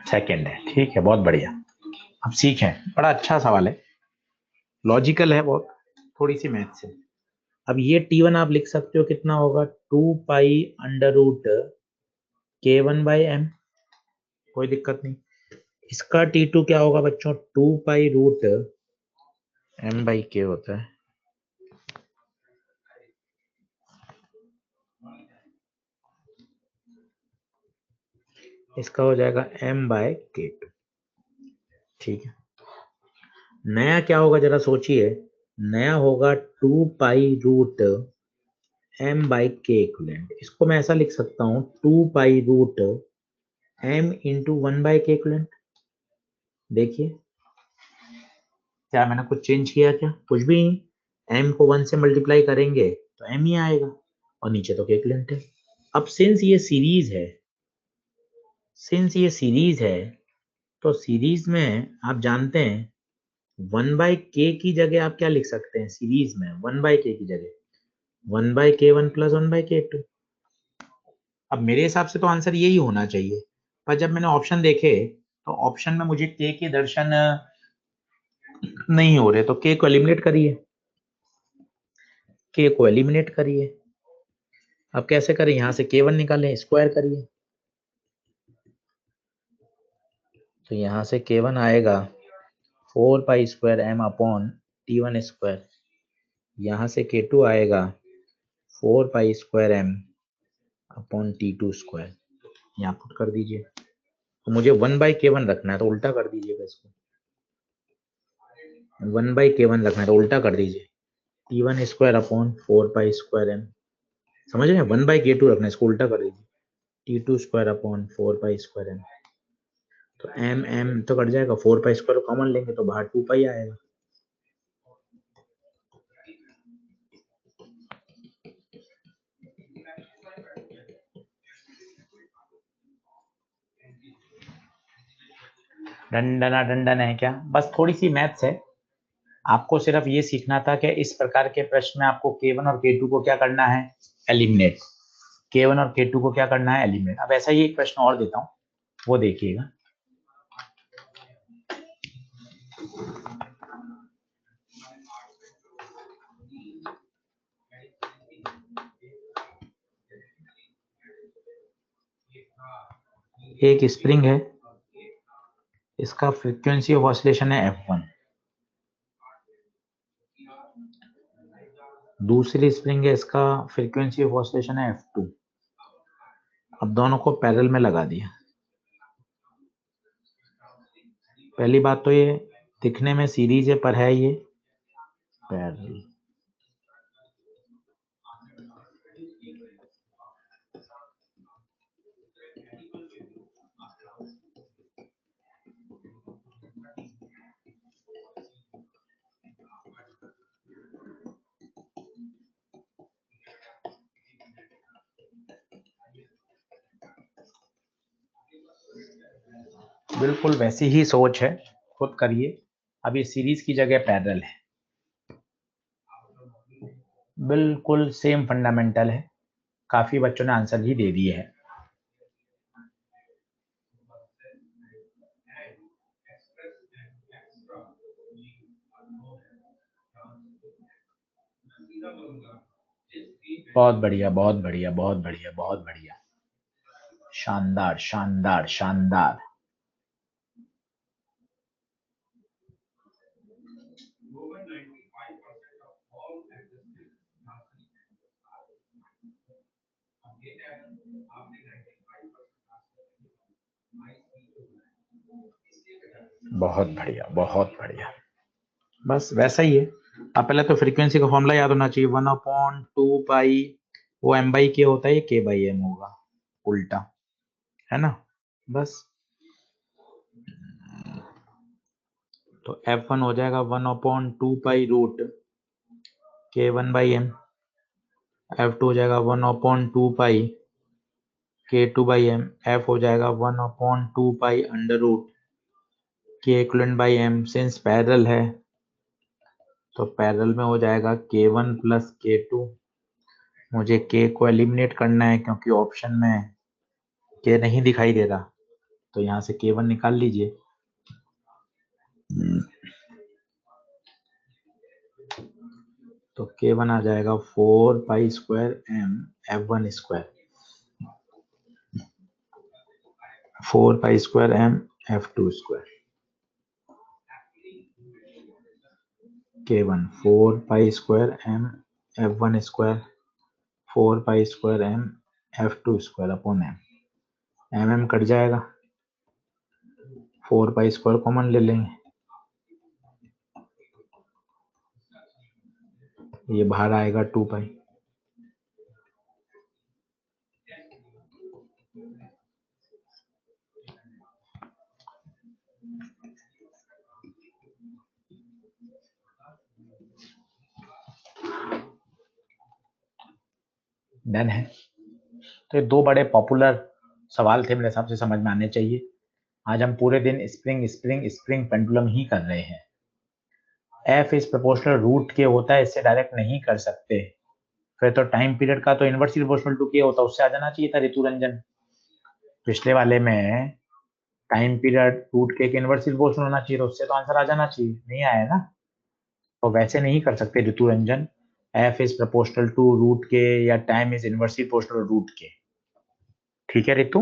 A: सेकंड है, ठीक है, बहुत बढ़िया। अब सीखें, बड़ा अच्छा सवाल है, लॉजिकल है बहुत, थोड़ी सी मैथ से। अब ये T1 आप लिख सकते हो कितना होगा, 2 पाई अंडर रूट K1/m, कोई दिक्कत नहीं। इसका T2 क्या होगा बच्चों, 2 पाई रूट m/k होता है। इसका हो जाएगा m/k2, ठीक है। नया क्या होगा जरा सोचिए, नया होगा 2 पाई रूट m/k इक्विवेलेंट। इसको मैं ऐसा लिख सकता हूँ, 2 pi root m into 1/k equivalent. देखिए क्या मैंने कुछ चेंज किया, क्या कुछ भी नहीं, m को 1 से मल्टीप्लाई करेंगे तो m ही आएगा और नीचे तो k इक्विवेलेंट है। अब सिंस ये सीरीज है तो सीरीज में आप जानते हैं 1/k की जगह आप क्या लिख सकते हैं, सीरीज में 1/k की जगह 1/k1 प्लस 1/k2। अब मेरे हिसाब से तो आंसर यही होना चाहिए, पर जब मैंने ऑप्शन देखे तो ऑप्शन में मुझे k के दर्शन नहीं हो रहे, तो k को एलिमिनेट करिए, k को एलिमिनेट करिए। अब कैसे करें, यहां से k1 निकालें, स्क्वायर करिए, तो यहां से k1 आएगा 4 पाई स्क्वायर m/T1 स्क्वायर, यहां से k2 आएगा 4 पाई स्क्वायर m/T2 स्क्वायर, यहाँ पुट कर दीजिए। तो मुझे 1/k1 रखना है तो उल्टा कर दीजिएगा, इसको 1/k1 रखना है तो उल्टा कर दीजिए, T1 square upon 4 pi square m। समझ रहे हैं, 1/k2 रखना है, इसको उल्टा कर दीजिए, T2 square upon 4 pi square m। तो m तो कट जाएगा, 4 पाई स्क्वायर कॉमन लेंगे तो बाहर 2 पाई आएगा। डंडना डंडन है क्या, बस थोड़ी सी मैथ्स है। आपको सिर्फ ये सीखना था कि इस प्रकार के प्रश्न में आपको K1 और K2 को क्या करना है, एलिमिनेट। K1 और K2 को क्या करना है, एलिमिनेट। अब ऐसा ही एक प्रश्न और देता हूं, वो देखिएगा। एक स्प्रिंग है, इसका फ्रीक्वेंसी ऑफ ऑसिलेशन है F1। दूसरी स्प्रिंग है, इसका फ्रीक्वेंसी ऑफ ऑसिलेशन है F2। अब दोनों को पैरेलल में लगा दिया। पहली बात तो ये दिखने में सीरीज है, पर है ये पैरेलल। बिल्कुल वैसी ही सोच है, खुद करिए। अब ये सीरीज की जगह पैरेलल है, बिल्कुल सेम फंडामेंटल है। काफी बच्चों ने आंसर भी दे दिए हैं। बहुत बढ़िया, बहुत बढ़िया, बहुत बढ़िया, बहुत बढ़िया, शानदार शानदार शानदार। बहुत बढ़िया, बहुत बढ़िया। बस वैसा ही है। अब पहले तो फ्रीक्वेंसी का फॉर्मूला याद होना चाहिए, 1/2 पाई, वो m/k होता है, ये k/m होगा, उल्टा, है ना। बस तो F1 हो जाएगा 1/2 पाई रूट k1/m। F2 हो जाएगा 1/2 पाई k2/m। F हो जाएगा 1/2 pi under root k equivalent by m। Since parallel है तो पैरेलल में हो जाएगा k1 प्लस k2। मुझे k को एलिमिनेट करना है क्योंकि ऑप्शन में k नहीं दिखाई दे रहा, तो यहाँ से k1 निकाल लीजिए। तो k1 आ जाएगा 4 pi square m F1 square, 4 pi square m F2 square. k1 4 pi square m F1 square, 4 pi square m F2 square upon m cut जाएगा, 4 पाई स्क्वायर कॉमन ले लेंगे, ये बाहर आएगा 2 पाई। डन है। तो ये दो बड़े पॉपुलर सवाल थे, मेरे हिसाब से समझ में आने चाहिए। आज हम पूरे दिन स्प्रिंग स्प्रिंग स्प्रिंग पेंडुलम ही कर रहे हैं। एफ इज प्रोपोर्शनल रूट के होता है, इससे डायरेक्ट नहीं कर सकते। फिर तो टाइम पीरियड का तो इनवर्सली प्रोपोर्शनल टू के होता, उससे आ जाना चाहिए था ऋतु रंजन। पिछले वाले में टाइम पीरियड रूट के इनवर्सली प्रोपोर्शनल होना चाहिए, तो उससे तो आंसर आ जाना चाहिए, नहीं आया ना। तो वैसे नहीं कर सकते Ritu Ranjan, F is proportional to root K या time is inversely proportional root K. ठीक है ऋतु,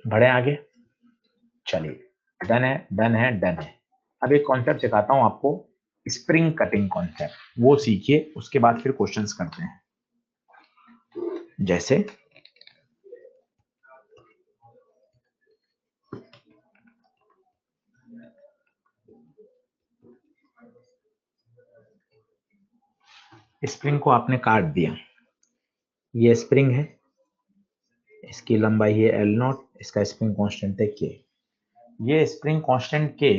A: बढ़े आगे। चलिए, डन है डन है डन है। अब एक कॉन्सेप्ट सिखाता हूं आपको, स्प्रिंग कटिंग कॉन्सेप्ट, वो सीखिए, उसके बाद फिर क्वेश्चंस करते हैं। जैसे स्प्रिंग को आपने काट दिया, ये स्प्रिंग है, इसकी लंबाई है L0, इसका स्प्रिंग कांस्टेंट है K। ये स्प्रिंग कांस्टेंट K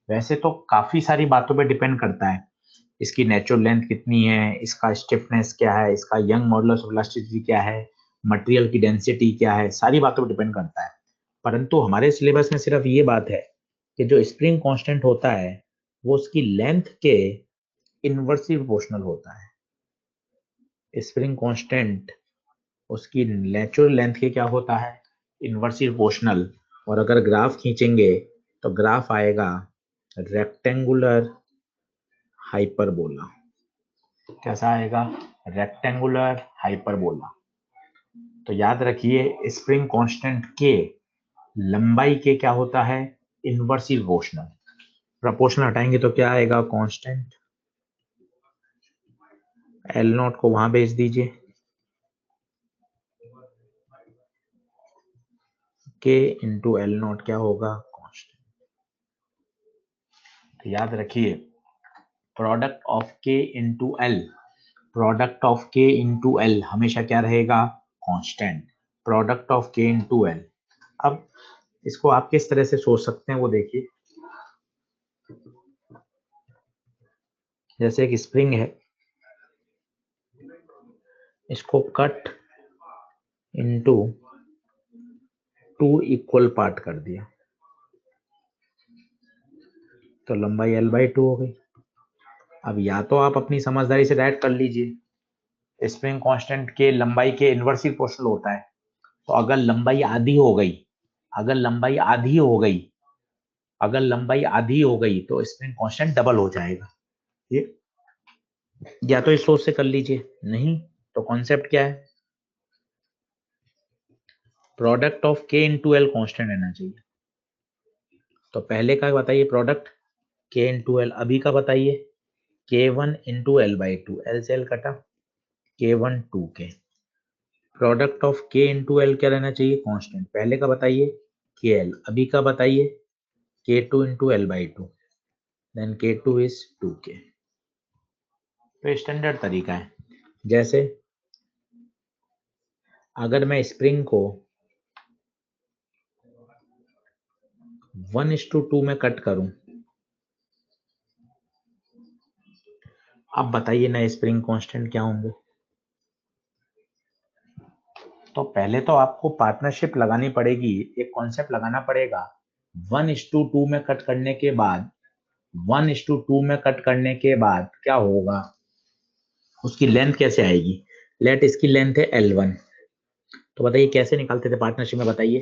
A: वैसे तो काफी सारी बातों पे डिपेंड करता है, इसकी नेचुरल लेंथ कितनी है, इसका स्टिफनेस क्या है, इसका यंग मॉडुलस ऑफ इलास्टिसिटी क्या है, मटेरियल की डेंसिटी क्या है, सारी बातों पर डिपेंड करता है। परंतु हमारे सिलेबस में सिर्फ ये बात है कि जो स्प्रिंग कांस्टेंट होता है वो उसकी लेंथ के इनवर्सली प्रोपोर्शनल होता है। स्प्रिंग कांस्टेंट उसकी नेचुरल लेंथ के क्या होता है, इनवर्सली प्रोपोर्शनल। और अगर ग्राफ खींचेंगे तो ग्राफ आएगा रेक्टेंगुलर हाइपरबोला। कैसा आएगा, रेक्टेंगुलर हाइपरबोला। तो याद रखिए स्प्रिंग कांस्टेंट के लंबाई के क्या होता है, इनवर्सली प्रोपोर्शनल। प्रोपोर्शनल हटाएंगे तो क्या आएगा, कांस्टेंट। L0 को वहां भेज दीजिए, K इंटू L0 क्या होगा, कांस्टेंट। तो याद रखिए product of K into L, product of K into L हमेशा क्या रहेगा, constant. Product of K into L। अब इसको आप किस तरह से सोच सकते हैं वो देखिए, जैसे एक स्प्रिंग है, इसको कट इनटू 2 इक्वल पार्ट कर दिया तो लंबाई L/2 हो गई। अब या तो आप अपनी समझदारी से डायरेक्ट कर लीजिए, स्प्रिंग कांस्टेंट के लंबाई के इनवर्सली प्रोपोर्शनल होता है, तो अगर लंबाई आधी हो गई, अगर लंबाई आधी हो गई, अगर लंबाई आधी हो गई तो स्प्रिंग कांस्टेंट डबल हो जाएगा। ये या तो इस सोच से कर लीजिए, नहीं तो कॉन्सेप्ट क्या है, product of K into L constant रहना चाहिए। तो पहले का बताइए प्रोडक्ट K इंटू L, अभी का बताइए K1 इंटू L/2, L से L कटा, K1 2K। Product of K into L क्या रहना चाहिए, कांस्टेंट। पहले का बताइए KL, अभी का बताइए K2 into L/2, then K2 is 2K। तो स्टैंडर्ड तरीका है। जैसे अगर मैं स्प्रिंग को 1:2 में कट करूं, अब बताइए नए स्प्रिंग कांस्टेंट क्या होंगे। तो पहले तो आपको पार्टनरशिप लगानी पड़ेगी, एक कॉन्सेप्ट लगाना पड़ेगा। 1:2 में कट करने के बाद, 1:2 में कट करने के बाद क्या होगा, उसकी लेंथ कैसे आएगी। लेट इसकी लेंथ है L1, तो बताइए कैसे निकालते थे पार्टनरशिप में, बताइए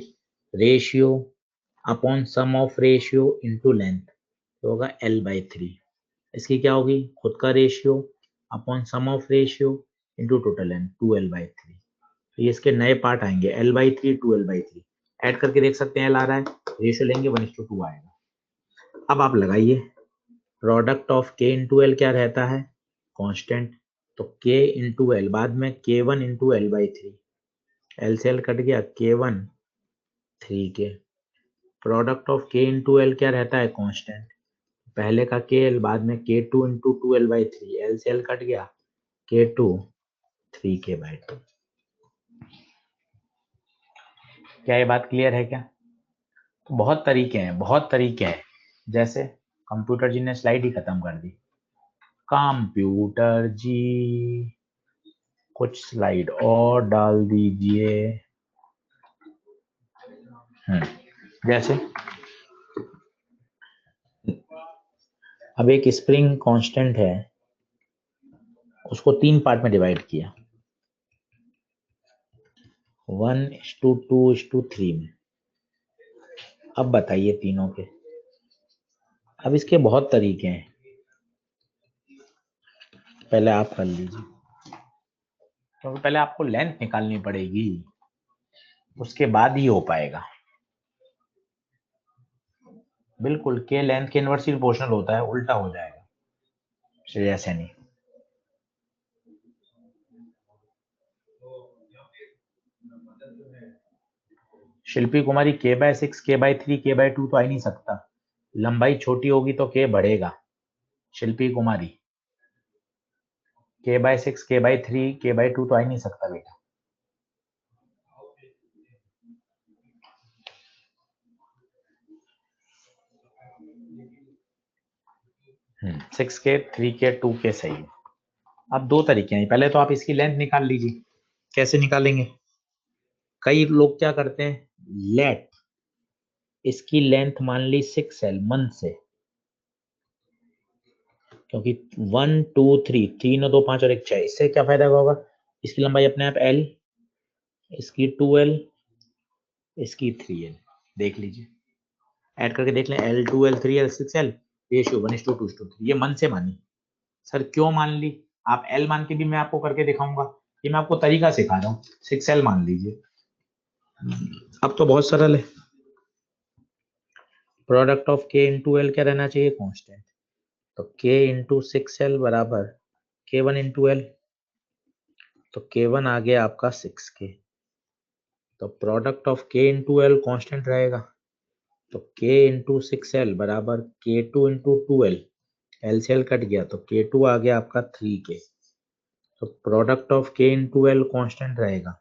A: ratio upon sum of ratio into length, तो होगा L/3। इसकी क्या होगी, खुद का ratio upon sum of ratio into total length 2L/3। तो ये इसके नए पार्ट आएंगे L/3 2L/3, ऐड करके देख सकते हैं L आ रहा है, रेशियो लेंगे 1:2 आएगा। अब आप लगाइए product of K into L क्या रहता है, कांस्टेंट। तो K इंटू L, बाद में K1 इंटू L/3, L से L कट गया, K1 3K। Product of K into L क्या रहता है, कांस्टेंट। पहले का KL, बाद में K2 इंटू 2L/3, L से L कट गया, K2 3K/2। क्या ये बात क्लियर है क्या। तो बहुत तरीके हैं, बहुत तरीके हैं। जैसे कंप्यूटर जी ने स्लाइड ही खत्म कर दी, कंप्यूटर जी कुछ स्लाइड और डाल दीजिए। जैसे अब एक स्प्रिंग कांस्टेंट है, उसको 3 पार्ट में डिवाइड किया, 1:2:3 में। अब बताइए तीनों के, अब इसके बहुत तरीके हैं, पहले आप कर लीजिए, क्योंकि पहले आपको लेंथ निकालनी पड़ेगी, उसके बाद ही हो पाएगा। बिल्कुल के लेंथ के इनवर्सली प्रोपोर्शनल होता है, उल्टा हो जाएगा, ऐसे नहीं। शिल्पी कुमारी K/6 K/3 K/2 तो आ ही नहीं सकता, लंबाई छोटी होगी तो K बढ़ेगा। शिल्पी कुमारी k/6 k/3 k/2 तो आ ही नहीं सकता बेटा। सिक्स के, 3 के, 2 के सही है। अब दो तरीके हैं, पहले तो आप इसकी लेंथ निकाल लीजिए। कैसे निकालेंगे? कई लोग क्या करते हैं, लेट इसकी लेंथ मान ली 6L मन से, क्योंकि 1 2 3 3 और 2 5 और 1 6, इससे क्या फायदा होगा, इसकी लंबाई अपने आप L, इसकी 2L, इसकी 3L। देख लीजिए, ऐड करके देख लें, L 2L 3L 6L, ratio 1:2:3। ये मन से मानी। सर क्यों मान ली? आप L मान के भी मैं आपको करके दिखाऊंगा, ये मैं आपको तरीका सिखा रहा हूँ। 6L मान लीजिए, अब तो बहुत सरल है। Product of K into L क्या रहना चाहिए, कांस्टेंट। तो K इंटू 6L बराबर K1 इंटू L, तो K1 आ गया आपका 6K। तो product of K into L constant रहेगा, तो K इंटू 6L बराबर K2 इंटू 2L, L से L कट गया तो K2 आ गया आपका 3K। तो product of K into L constant रहेगा,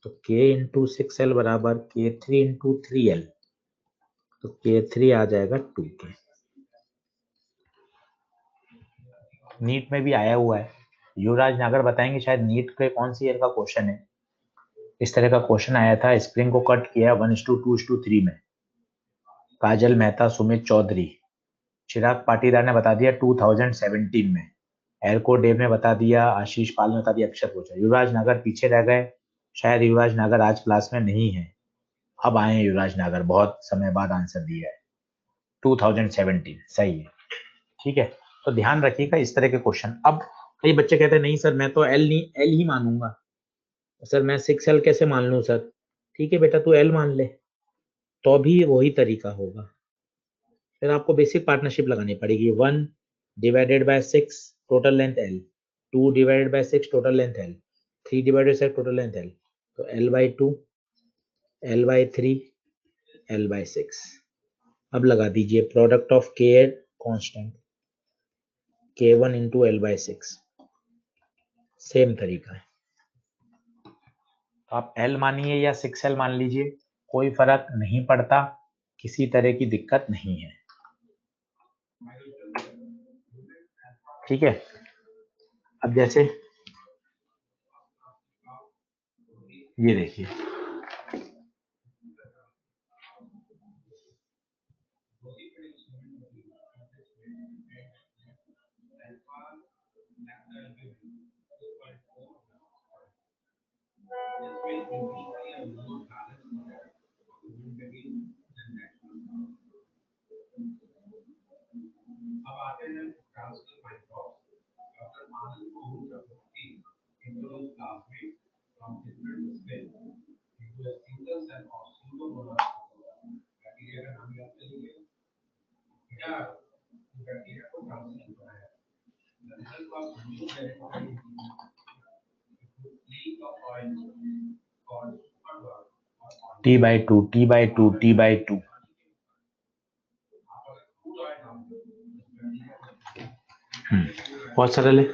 A: तो K इंटू 6L बराबर K3 इंटू 3L, तो K3 आ जाएगा 2K। नीट में भी आया हुआ है, युवराज नगर बताएंगे शायद नीट के कौन सी ईयर का क्वेश्चन है। इस तरह का क्वेश्चन आया था, स्प्रिंग को कट किया 1:2:3 में। काजल मेहता, सुमित चौधरी, चिराग पाटीदार ने बता दिया 2017 में, एरको डेव ने बता दिया, आशीष पाल ने बता दिया, अक्षर पूछा। युवराज नगर पीछे रह गए, शायद युवराज नगर आज क्लास में नहीं है, अब आए हैं युवराज नगर, बहुत समय बाद आंसर दिया है। 2017 सही है, ठीक है। तो ध्यान रखिएगा इस तरह के क्वेश्चन। अब कई बच्चे कहते हैं नहीं सर मैं तो एल नहीं, एल ही मानूंगा, सर मैं 6L कैसे मान लूं सर। ठीक है बेटा, तू एल मान ले, तो भी वही तरीका होगा। फिर आपको बेसिक पार्टनरशिप लगानी पड़ेगी, 1 divided by 6 total length L, 2 divided by 6 total length L, 3 divided 6 total length L, तो L/2 L/3 L/6। अब लगा दीजिए product of K constant K1 into L/6, same तरीका है। तो आप L मानिए या 6L मान लीजिए, कोई फर्क नहीं पड़ता, किसी तरह की दिक्कत नहीं है, ठीक है। अब जैसे ये देखिए, T/2 T/2 T/2, बहुत सरल है।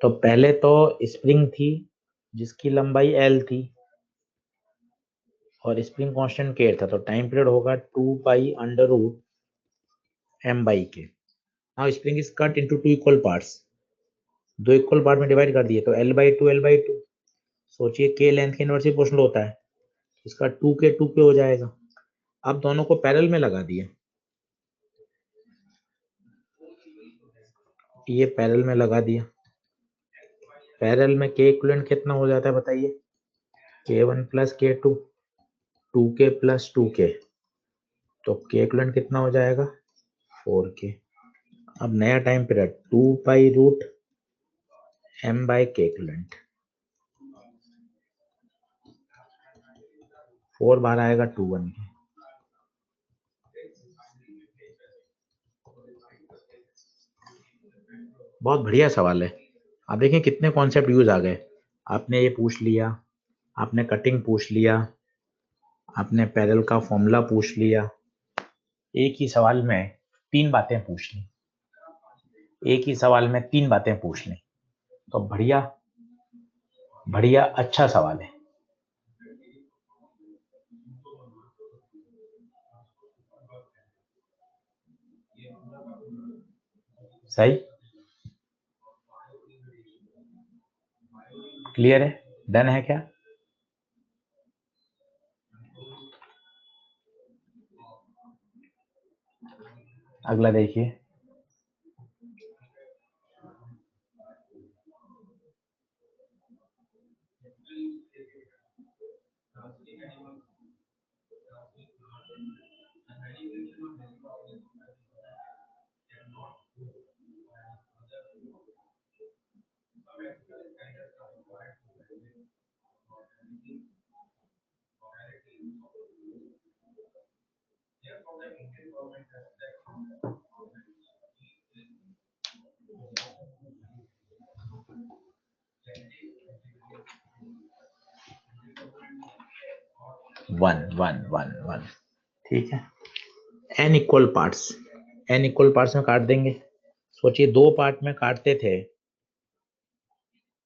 A: तो पहले तो स्प्रिंग थी जिसकी लंबाई L थी और स्प्रिंग कांस्टेंट K था, तो टाइम पीरियड होगा 2π√m/K। Now spring is cut into 2 equal parts, 2 equal part में डिवाइड कर दिए, तो L/2 L/2। सोचिए K लेंथ के इनवर्सली प्रोपोर्शनल होता है, इसका 2K 2K हो जाएगा। अब दोनों को पैरेलल में लगा दिए, ये पैरेलल में लगा दिया, पैरेलल में K इक्विवेलेंट कितना हो जाता है बताइए, K1 plus K2, 2K plus 2K, तो K इक्विवेलेंट कितना हो जाएगा 4K। अब नया टाइम पीरियड 2π√m/K इक्विवेलेंट, 4 बार आएगा 2 1 के। बहुत बढ़िया सवाल है। आप देखें कितने कॉन्सेप्ट यूज आ गए। आपने ये पूछ लिया, आपने कटिंग पूछ लिया, आपने पैरेलल का फॉर्मूला पूछ लिया, एक ही सवाल में 3 बातें पूछ ली, एक ही सवाल में 3 बातें पूछ ली। तो बढ़िया बढ़िया अच्छा सवाल है। सही, क्लियर है, डन है क्या? अगला देखिए। वन वन वन वन, ठीक है। N equal parts, N equal parts में काट देंगे। सोचिए दो पार्ट में काटते थे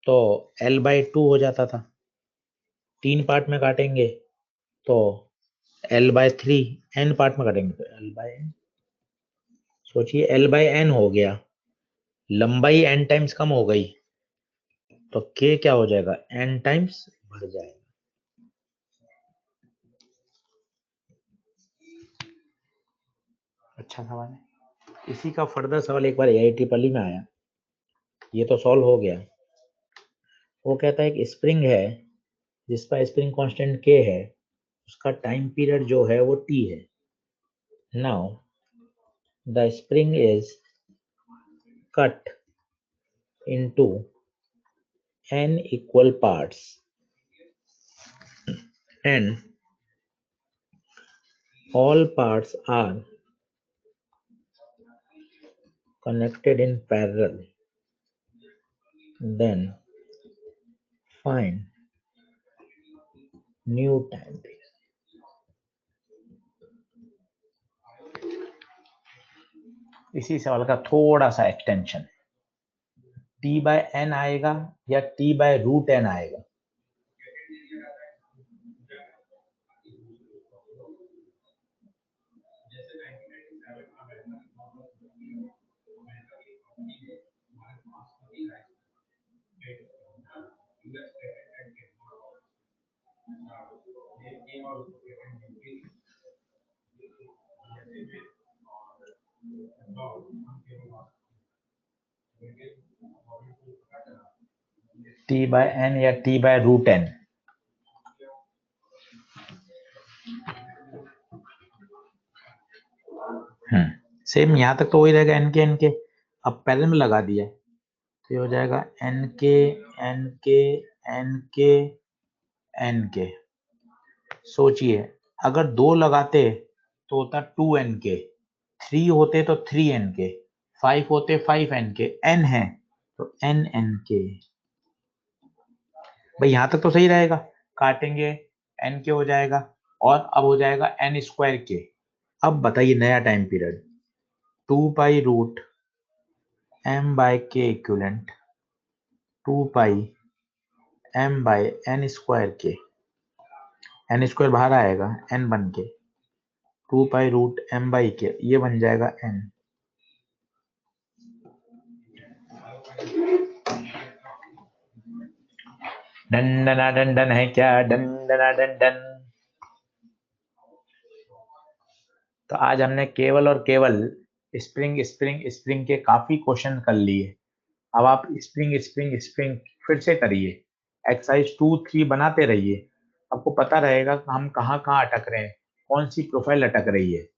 A: तो L/2 हो जाता था, 3 पार्ट में काटेंगे तो L/3, n पार्ट में काटेंगे तो L/n। सोचिए L/n हो गया, लंबाई n टाइम्स कम हो गई तो k क्या हो जाएगा, n टाइम्स बढ़ जाएगा। अच्छा सवाल है। इसी का फर्दर सवाल एक बार AITREE में आया, ये तो सॉल्व हो गया। वो कहता है कि स्प्रिंग है जिसका स्प्रिंग कांस्टेंट k है, उसका टाइम पीरियड जो है वो t है। Now the spring is cut into n equal parts and all parts are connected in parallel, then find new time period। इसी सवाल का थोड़ा सा एक्सटेंशन, t/n आएगा या t/√n आएगा? t/n या t/√n? सेम यहाँ तक तो वही रहेगा, n के अब पैरेलल में लगा दिया तो ये हो जाएगा n के। सोचिए अगर 2 लगाते तो होता 2n के, 3 होते तो 3n के, 5 होते 5n के, n है तो n के। भाई यहाँ तक तो सही रहेगा, काटेंगे n के हो जाएगा और अब हो जाएगा n²के। अब बताइए नया time period, 2π√m/k equivalent 2πm/n²के, n² बाहर आएगा n बन के, 2π√m/k ये बन जाएगा n। डन डना डन डन है क्या, डन डना डन डन। तो आज हमने केवल और केवल स्प्रिंग स्प्रिंग स्प्रिंग के काफी क्वेश्चन कर लिए। अब आप स्प्रिंग स्प्रिंग स्प्रिंग फिर से करिए, एक्सरसाइज 2-3 बनाते रहिए, आपको पता रहेगा कि हम कहाँ कहाँ अटक रहे हैं, कौन सी प्रोफाइल अटक रही है।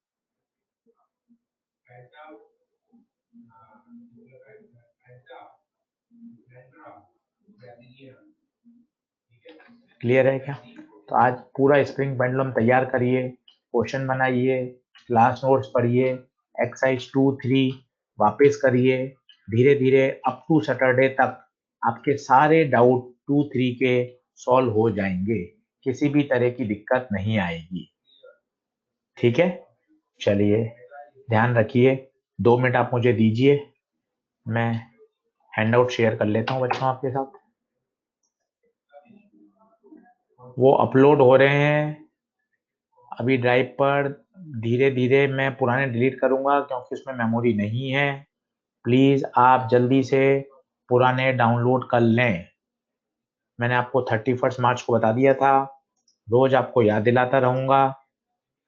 A: क्लियर है क्या? तो आज पूरा स्प्रिंग पेंडुलम तैयार करिए, क्वेश्चन बनाइए, क्लास नोट्स पढ़िए, एक्सरसाइज 2-3 वापस करिए, धीरे धीरे अप टू सैटरडे तक आपके सारे डाउट 2-3 के सॉल्व हो जाएंगे, किसी भी तरह की दिक्कत नहीं आएगी। ठीक है, चलिए ध्यान रखिए, 2 मिनट आप मुझे दीजिए, मैं हैंडआउट शेयर कर लेता हूँ बच्चों आपके साथ। वो अपलोड हो रहे हैं अभी ड्राइव पर। धीरे धीरे मैं पुराने डिलीट करूंगा क्योंकि उसमें मेमोरी नहीं है। प्लीज आप जल्दी से पुराने डाउनलोड कर लें। मैंने आपको 31 मार्च को बता दिया था। रोज आपको याद दिलाता रहूंगा।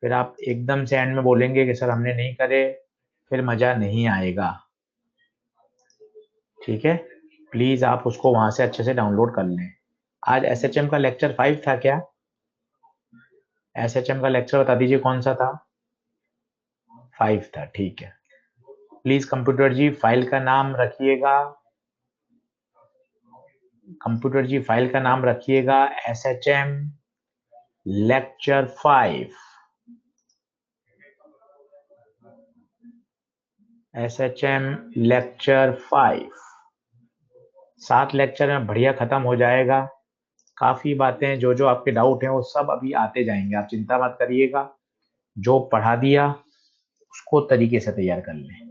A: फिर आप एकदम से एंड में बोलेंगे कि सर हमने नहीं करे, फिर मजा नहीं आएगा। ठीक है, प्लीज आप उसको वहां से अच्छे से डाउनलोड कर लें। आज एसएचएम का लेक्चर 5 था क्या? एसएचएम का लेक्चर बता दीजिए कौन सा था? 5 था, ठीक है। प्लीज कंप्यूटर जी फाइल का नाम रखिएगा। कंप्यूटर जी फाइल का नाम रखिएगा SHM lecture 5। SHM lecture 5 7 lecture में बढ़िया खत्म हो जाएगा। काफी बातें जो जो आपके डाउट हैं वो सब अभी आते जाएंगे, आप चिंता मत करिएगा। जो पढ़ा दिया उसको तरीके से तैयार कर लें।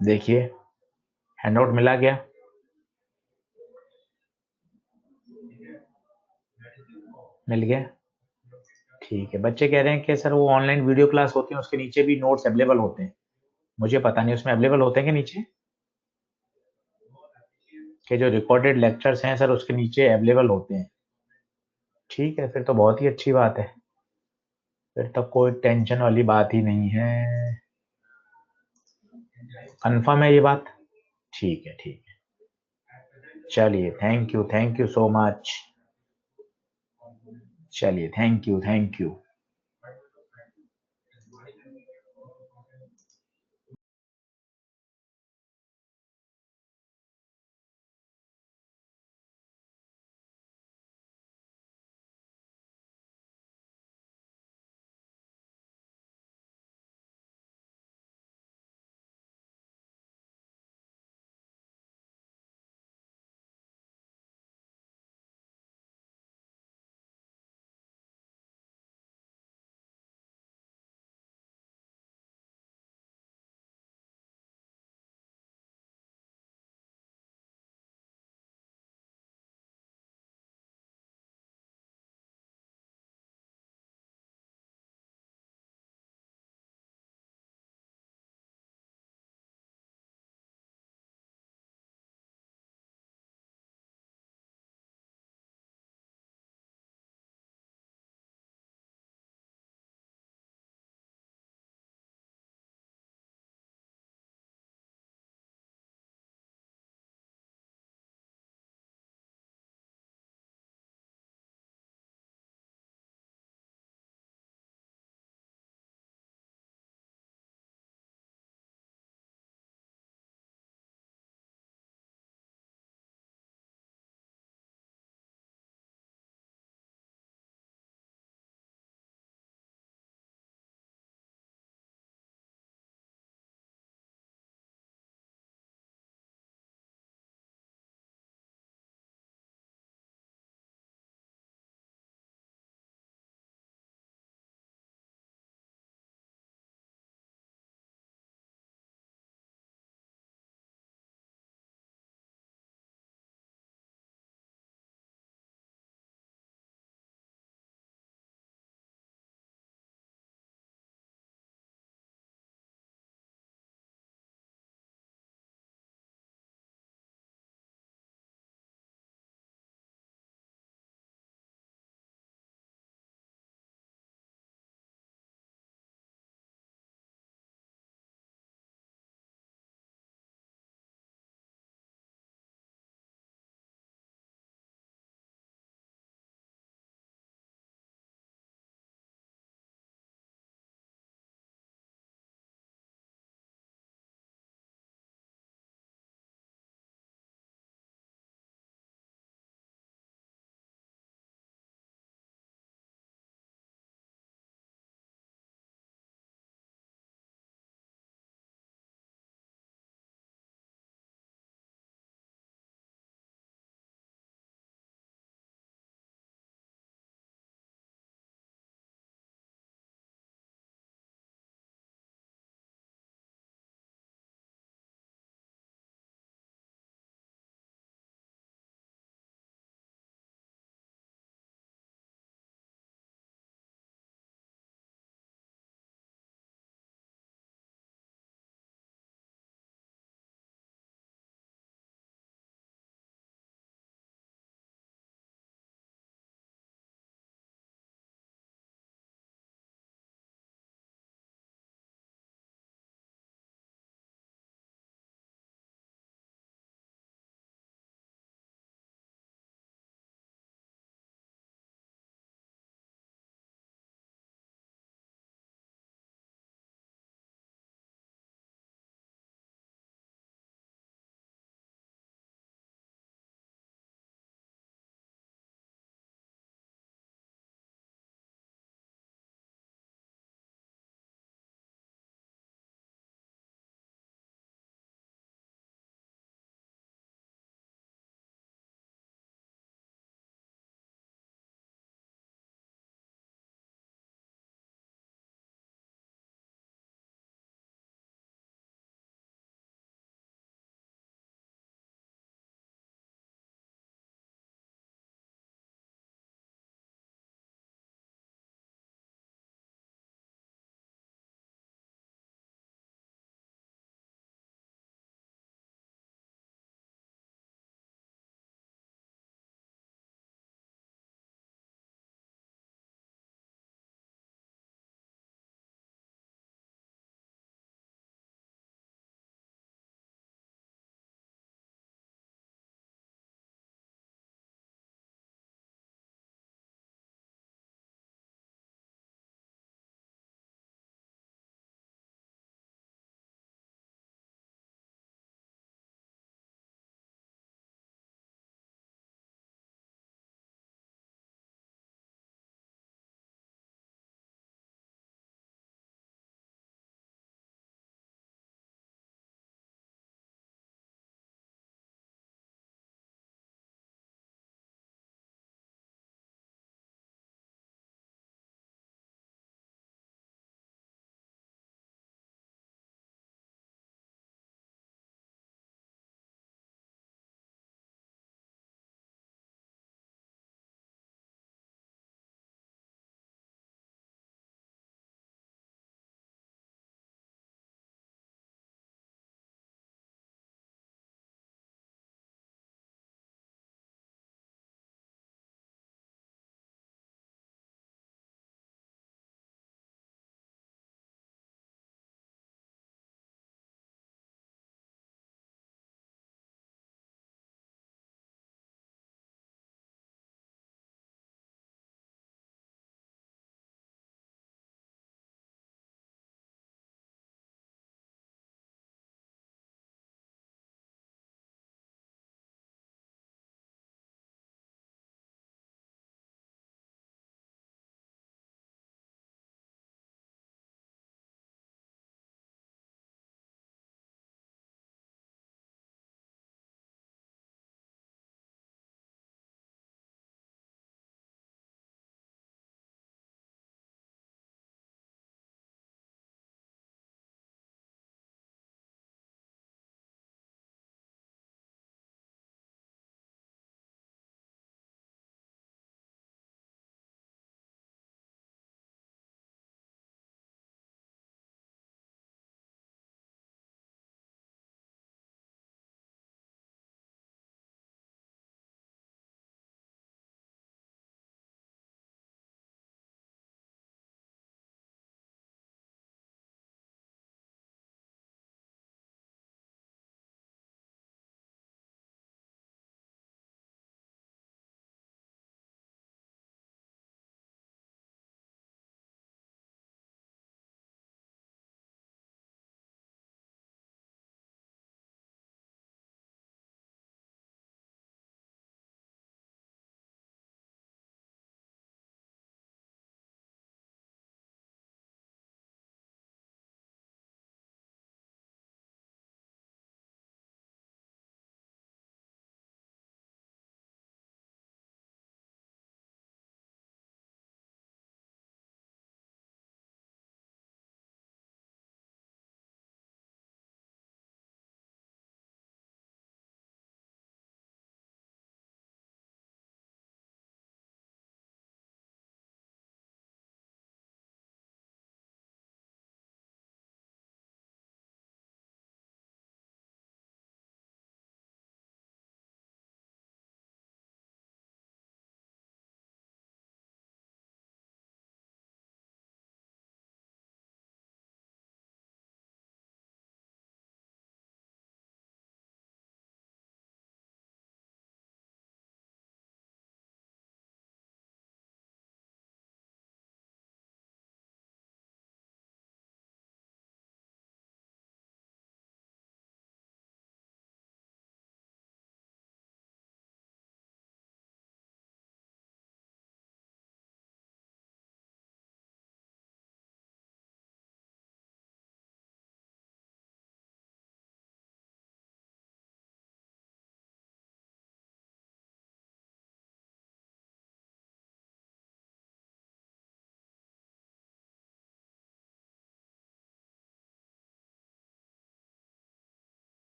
A: देखिए हैंडआउट मिला क्या? मिल गया, ठीक है। बच्चे कह रहे हैं कि सर वो ऑनलाइन वीडियो क्लास होती है उसके नीचे भी नोट्स अवेलेबल होते हैं। मुझे पता नहीं उसमें अवेलेबल होते हैं कि नीचे के जो रिकॉर्डेड लेक्चर्स हैं सर उसके नीचे अवेलेबल होते हैं। ठीक है, फिर तो बहुत ही अच्छी बात है। फिर तो कोई टेंशन वाली बात ही नहीं है। कंफर्म है ये बात? ठीक है, ठीक है। चलिए, थैंक यू सो मच। चलिए, थैंक यू।